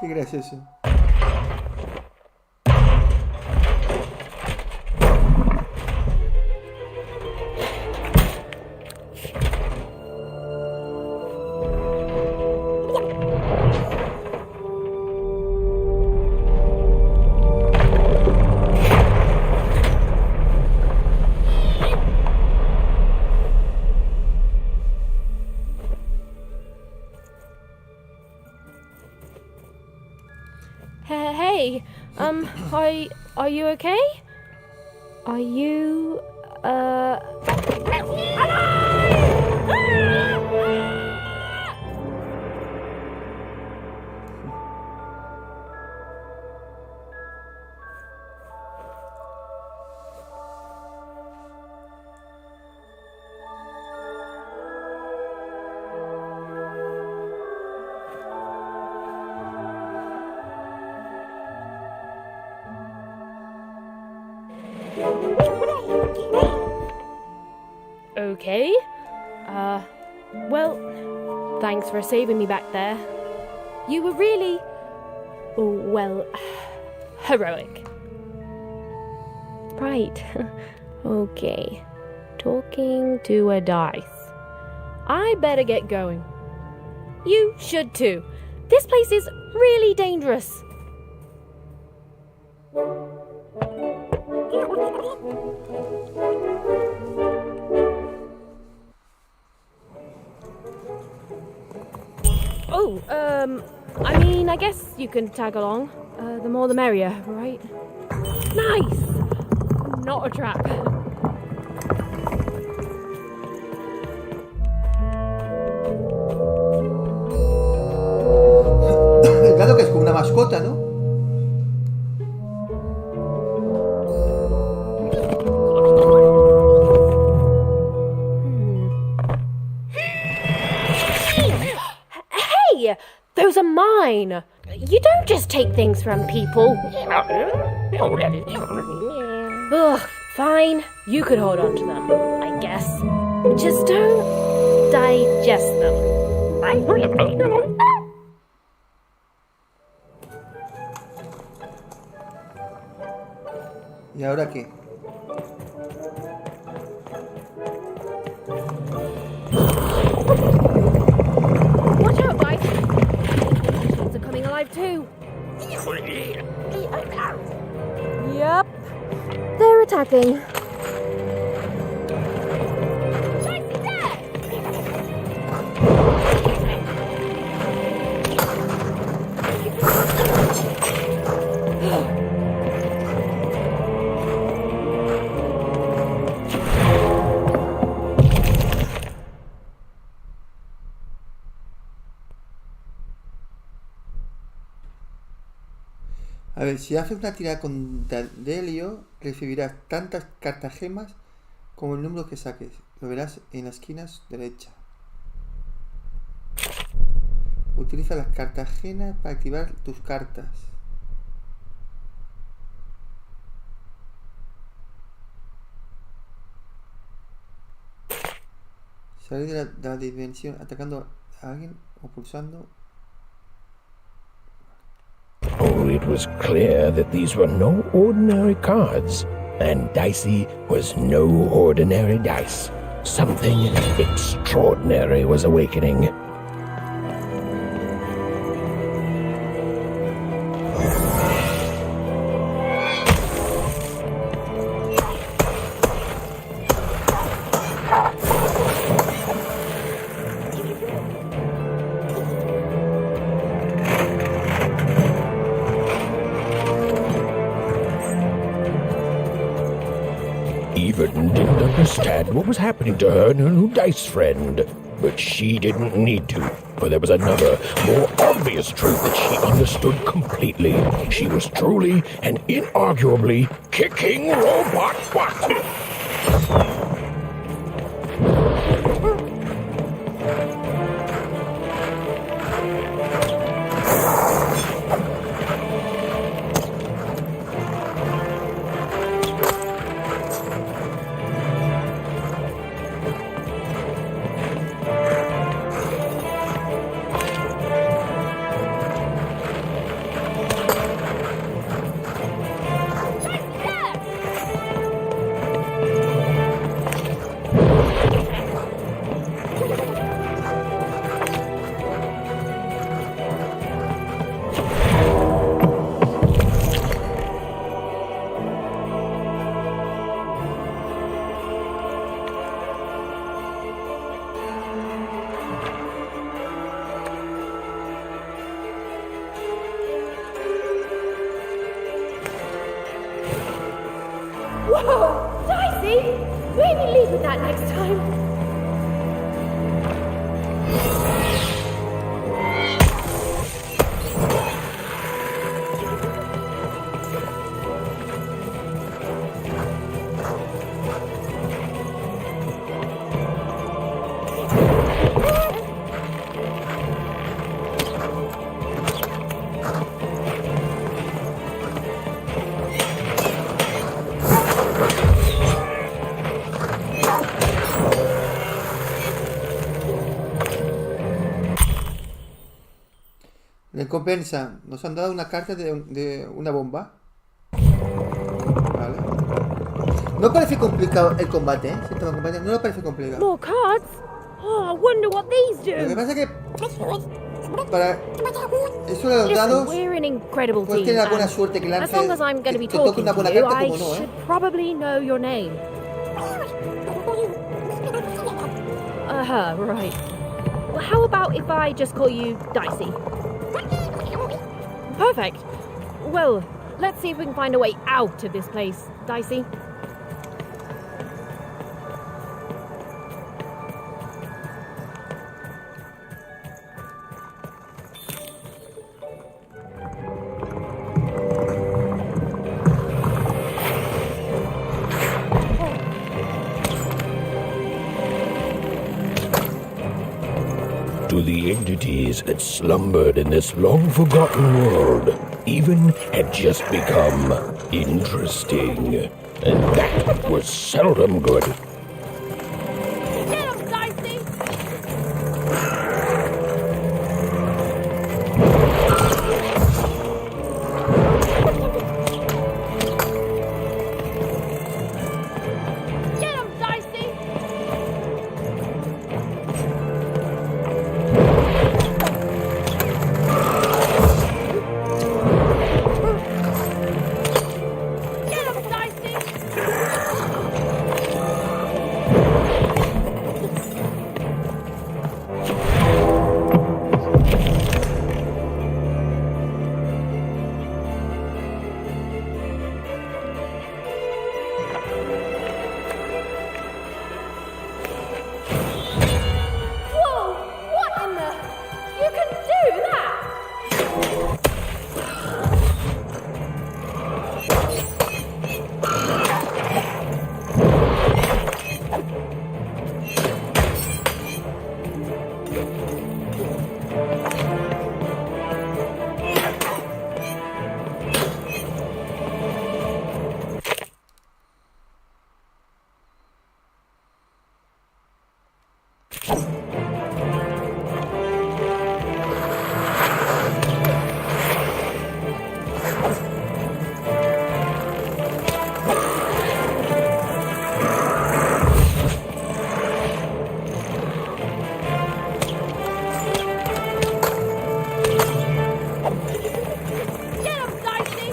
Qué gracioso. Hey, are you okay? Are you, okay? Well, thanks for saving me back there. You were really, well, heroic. Right. Okay. Talking to a dice. I better get going. You should too. This place is really dangerous. Oh, I mean, I guess you can tag along. The more the merrier, right? Nice! Not a trap. El gato que es como una mascota, ¿no? Hey! Those are mine! You don't just take things from people. Ugh, fine. You could hold on to them, I guess. Just don't digest them. ¿Y ahora qué? Watch out, Mike! Machines are coming alive too. Yep. They're attacking. A ver, si haces una tirada con Delio, recibirás tantas cartagemas como el número que saques. Lo verás en la esquina derecha. Utiliza las cartagenas para activar tus cartas. Salir de la dimensión atacando a alguien o pulsando. Oh, it was clear that these were no ordinary cards, and Dicey was no ordinary dice. Something extraordinary was awakening. Even didn't understand what was happening to her and her new dice friend. But she didn't need to, for there was another, more obvious truth that she understood completely. She was truly and inarguably kicking robot butt. with that next time. Recompensa. Nos han dado una carta de una bomba. Vale. No parece complicado el combate, ¿eh? Si toma combate, no parece complicado. More cards? Oh, I wonder what these Lo que do. pasa es que para eso de los Listen, dados we're an incredible puedes team. tener alguna and suerte que as lance long as I'm going to be que toque talking una buena to you, carta I como no, ¿eh? should probably know your name. Right. Well, how about if I just call you Dicey? Perfect. Well, let's see if we can find a way out of this place, Dicey. To the entities that slumbered in this long-forgotten world, even had just become interesting. And that was seldom good. Get him, Dicey! Get him, Dicey! Get him, Dicey! Whoa! What in the... You can do that! Get him, Dicey!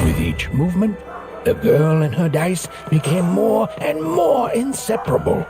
With each movement, the girl and her dice became more and more inseparable.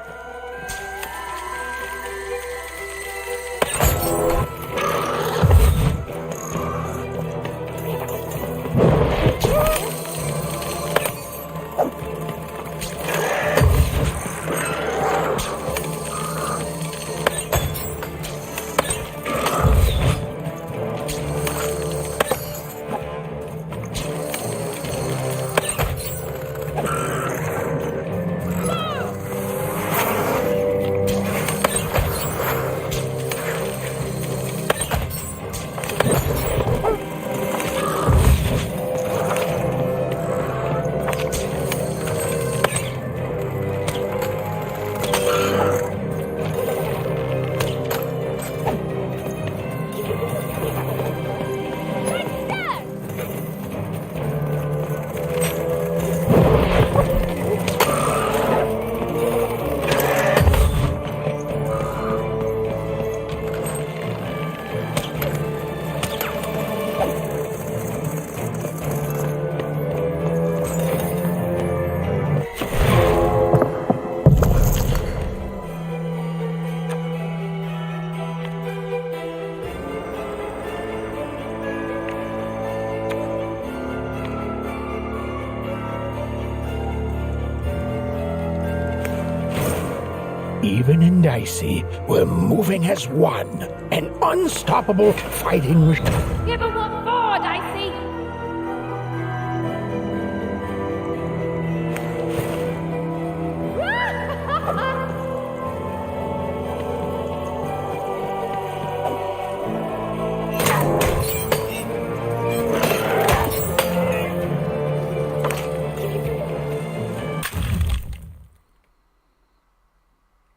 Steven and Dicey were moving as one, an unstoppable fighting machine. Yeah, but what for, Dicey?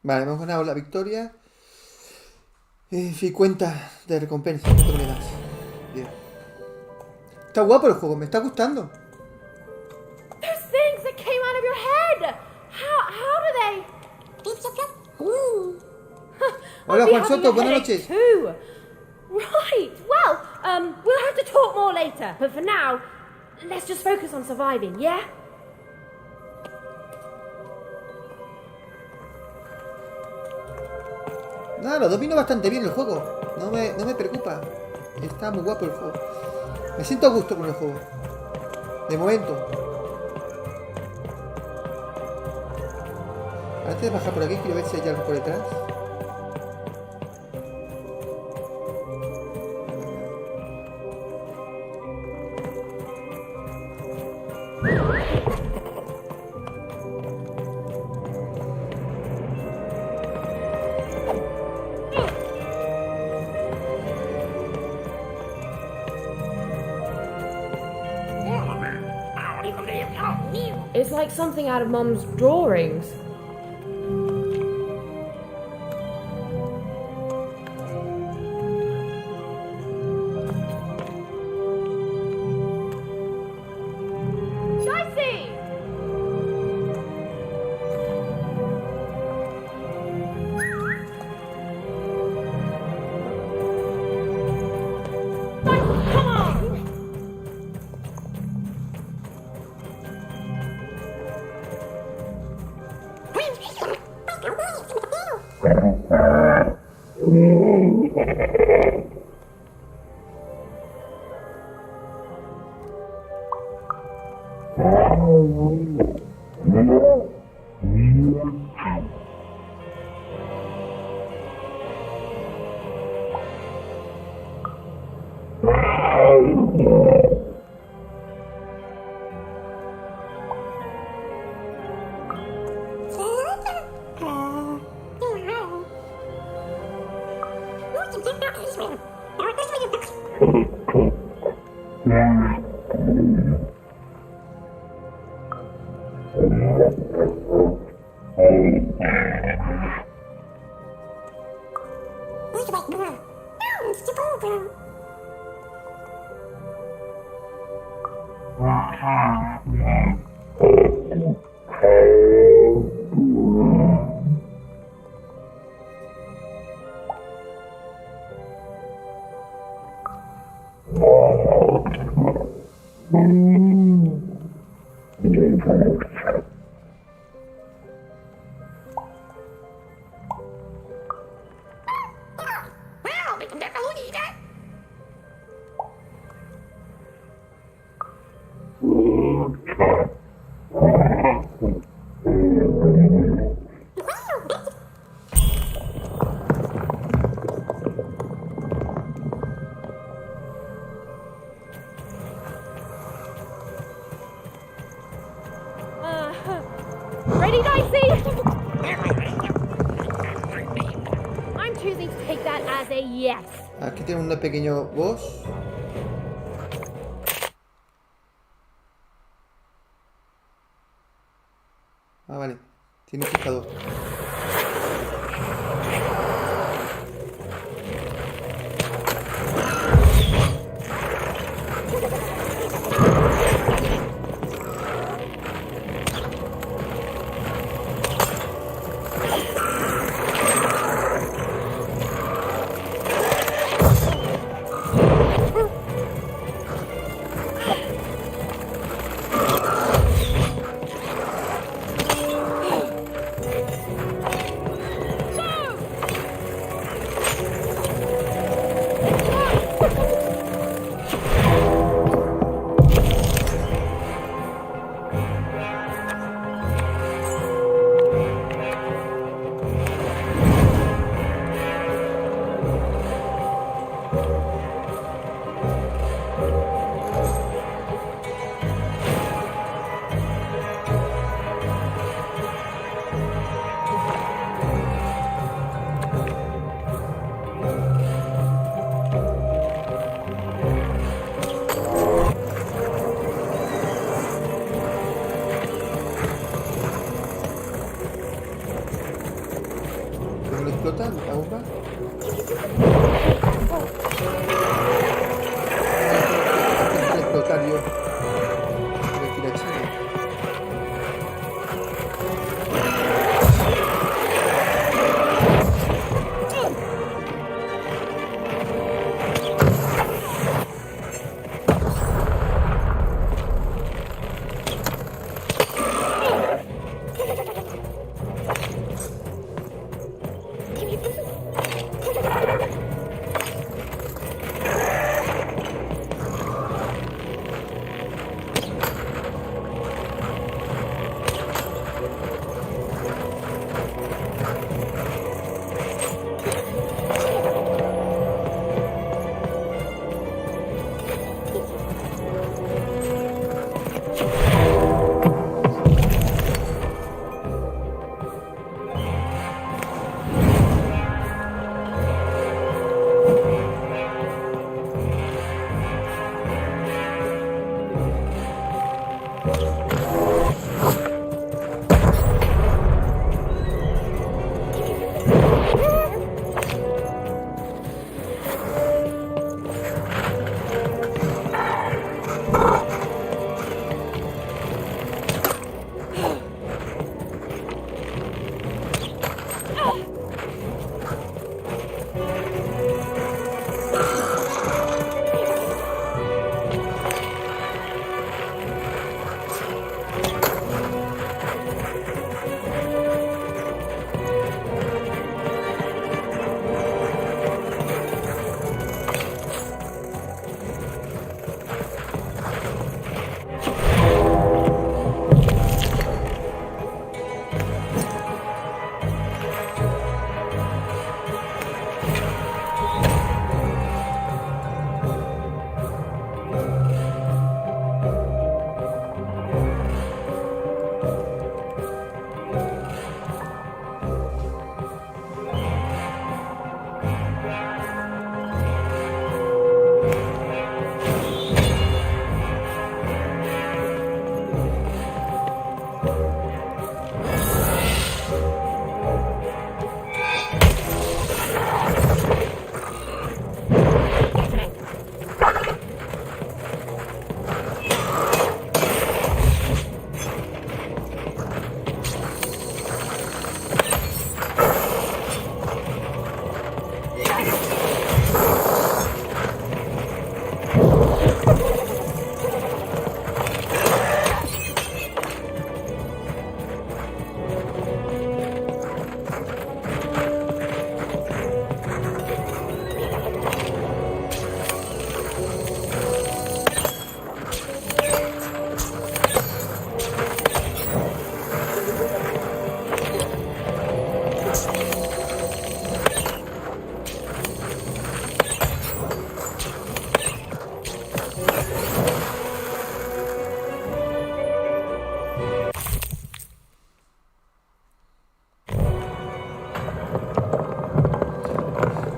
Vale, hemos ganado la victoria. 50 de recompensa. ¿Cuánto me das? Bien. Está guapo el juego, me está gustando. Those things that came out of your head! How do they? Hola Juan Soto, buenas noches. Too. Right, well, we'll have to talk more later, but for now, let's just focus on surviving, yeah? Nada, lo domino bastante bien el juego. No me preocupa. Está muy guapo el juego. Me siento a gusto con el juego. De momento. Antes de bajar por aquí, quiero ver si hay algo por detrás. It's like something out of Mum's drawings. Dicey! Come on! Ready, Dicey? I'm choosing to take that as a yes. Aquí tiene un pequeño boss. Ah, vale. Tiene fijador. explotar yo. Voy a tirar chino.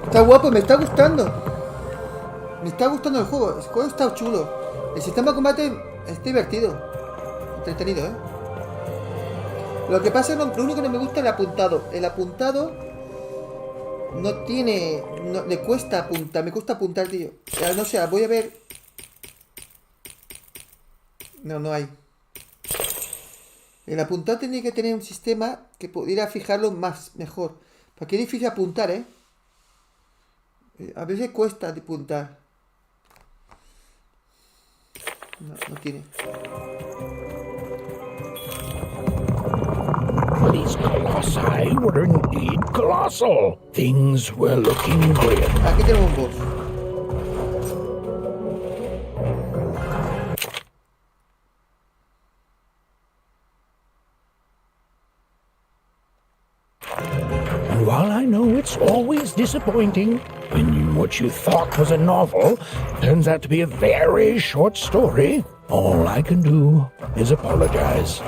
Está guapo, me está gustando. Me está gustando el juego. El juego está chulo. El sistema de combate está divertido. Entretenido, ¿eh? Lo que pasa, lo único que no me gusta es el apuntado. El apuntado no tiene... No, le cuesta apuntar. Me cuesta apuntar, tío. No sé, voy a ver... No, no hay. El apuntado tenía que tener un sistema que pudiera fijarlo mejor. Porque es difícil apuntar, ¿eh? A veces cuesta apuntar. No, no tiene. These colossi were indeed colossal. Things were looking grim. Aquí tenemos un boss. And while I know it's always disappointing when what you thought was a novel turns out to be a very short story, all I can do is apologize.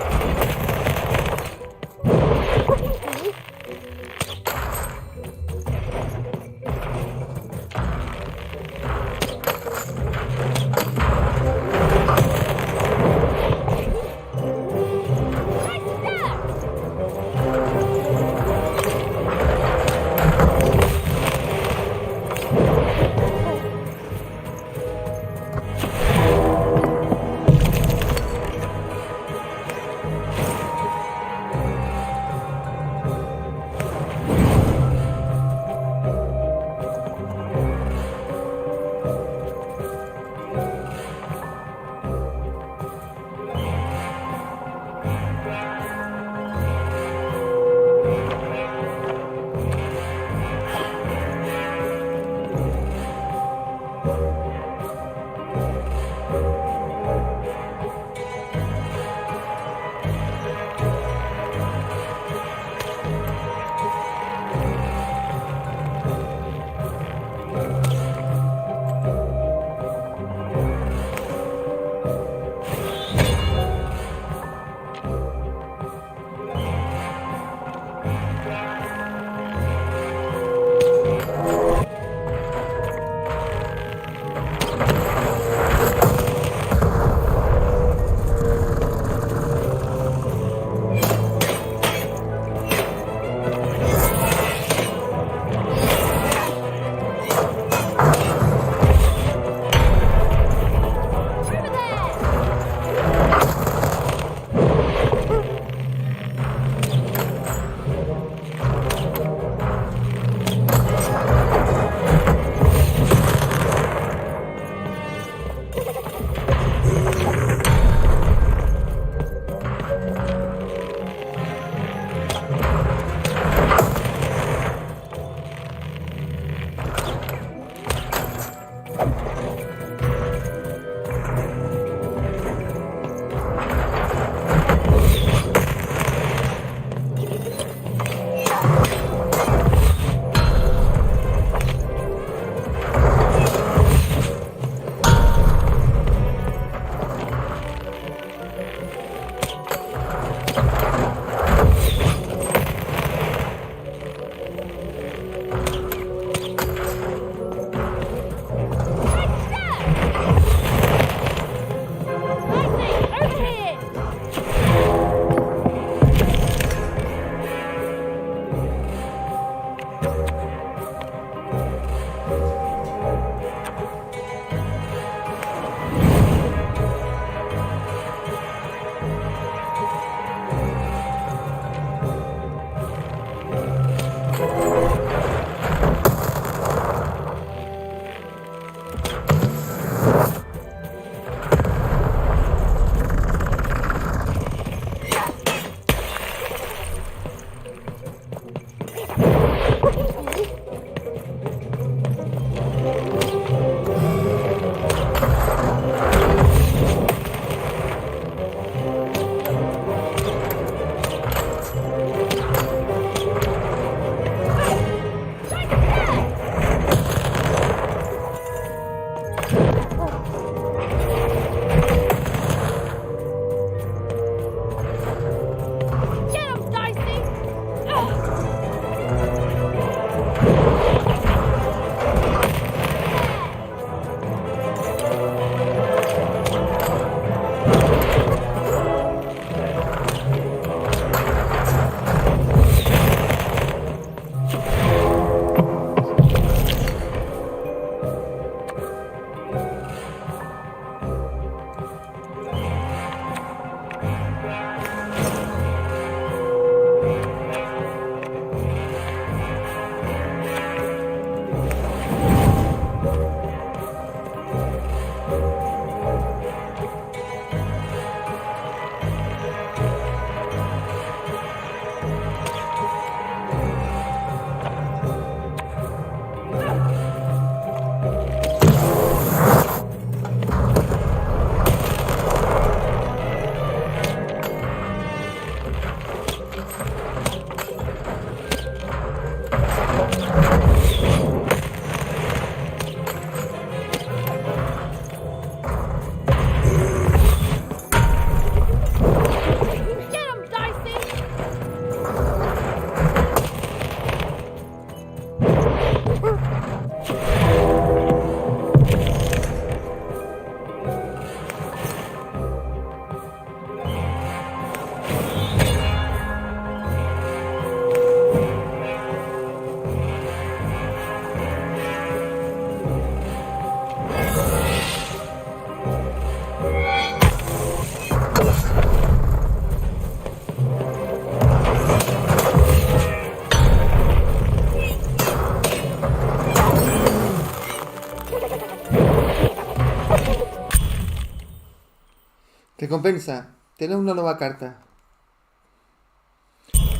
Recompensa. Tener una nueva carta.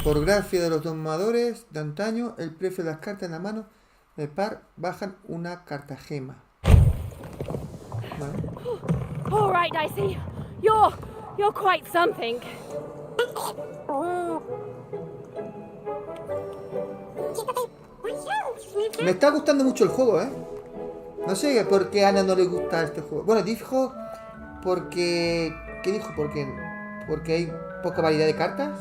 Por gracia de los domadores de antaño, el precio de las cartas en la mano de par bajan una carta gema. Vale. All right, Dicey. You're quite something. Me está gustando mucho el juego, ¿eh? No sé por qué a Ana no le gusta este juego. Bueno, dijo porque... ¿Qué dijo? Porque hay poca variedad de cartas.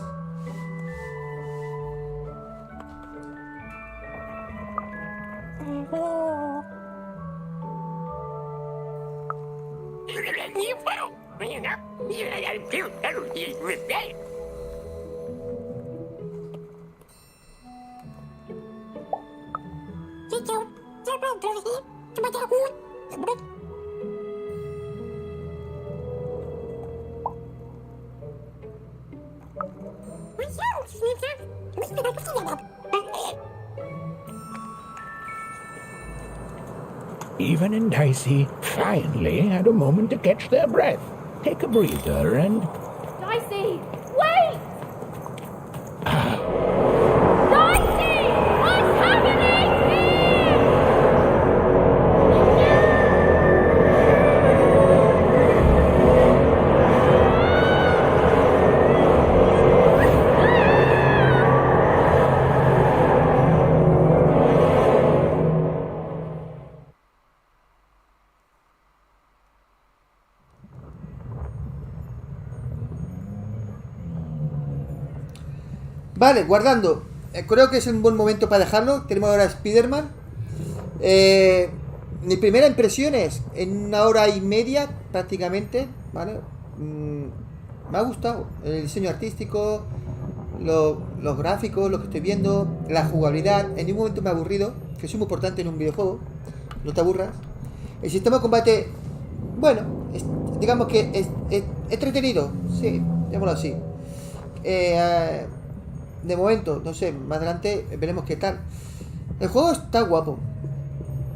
Even and Dicey finally had a moment to catch their breath, take a breather, and... Dicey, wait! Dicey! What's happening here? Vale, guardando. Creo que es un buen momento para dejarlo. Tenemos ahora a Spider-Man. Mi primera impresión es en 1 hora y media prácticamente, ¿vale? Me ha gustado el diseño artístico, los gráficos, lo que estoy viendo, la jugabilidad. En ningún momento me ha aburrido, que es muy importante en un videojuego. No te aburras. El sistema de combate, bueno, digamos que es entretenido. Sí, llamémoslo así. De momento, no sé, más adelante veremos qué tal. El juego está guapo.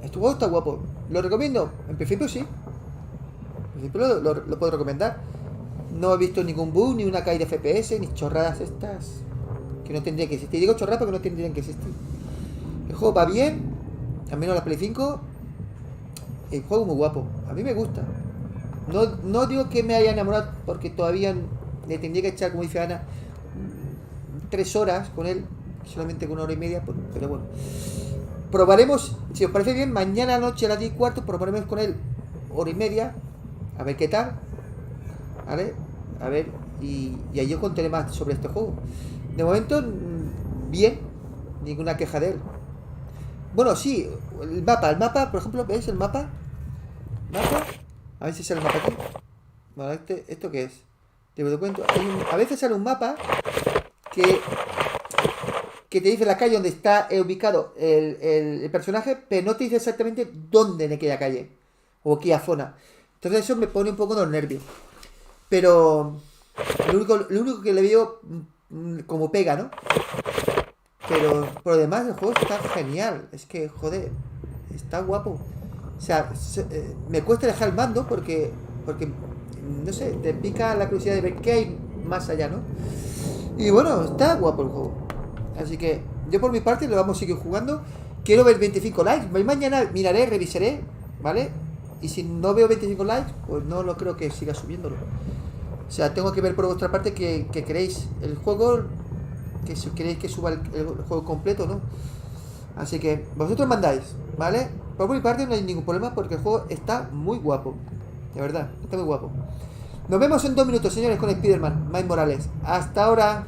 Este juego está guapo. ¿Lo recomiendo? En principio sí. En principio lo puedo recomendar. No he visto ningún bug, ni una caída de FPS, ni chorradas estas que no tendrían que existir. Digo chorradas porque no tendrían que existir. El juego va bien, al menos la Play 5. El juego es muy guapo. A mí me gusta. No digo que me haya enamorado porque todavía le tendría que echar, como dice Ana, 3 horas con él, solamente con 1 hora y media, pero bueno. Probaremos, si os parece bien, mañana noche a las 10:15 probaremos con él 1 hora y media, a ver qué tal, ¿vale? A ver, y ahí yo contaré más sobre este juego. De momento, bien, ninguna queja de él. Bueno, sí, el mapa, por ejemplo, ¿veis el mapa? A ver si sale el mapa aquí. Bueno, ¿esto qué es? Te lo cuento. A veces sale un mapa que te dice la calle donde está ubicado el personaje, pero no te dice exactamente dónde en aquella calle o aquella zona. Entonces eso me pone un poco de los nervios. Pero lo único que le veo como pega, ¿no? Pero por lo demás el juego está genial. Es que, joder, está guapo. O sea, me cuesta dejar el mando porque no sé, te pica la curiosidad de ver qué hay más allá, ¿no? Y bueno, está guapo el juego. Así que yo por mi parte lo vamos a seguir jugando. Quiero ver 25 likes. Mañana miraré, revisaré, ¿vale? Y si no veo 25 likes, pues no lo creo que siga subiéndolo. O sea, tengo que ver por vuestra parte que queréis el juego, que si queréis que suba el juego completo, ¿no? Así que vosotros mandáis, ¿vale? Por mi parte no hay ningún problema porque el juego está muy guapo. De verdad, está muy guapo. Nos vemos en 2 minutos, señores, con Spider-Man Miles Morales. Hasta ahora.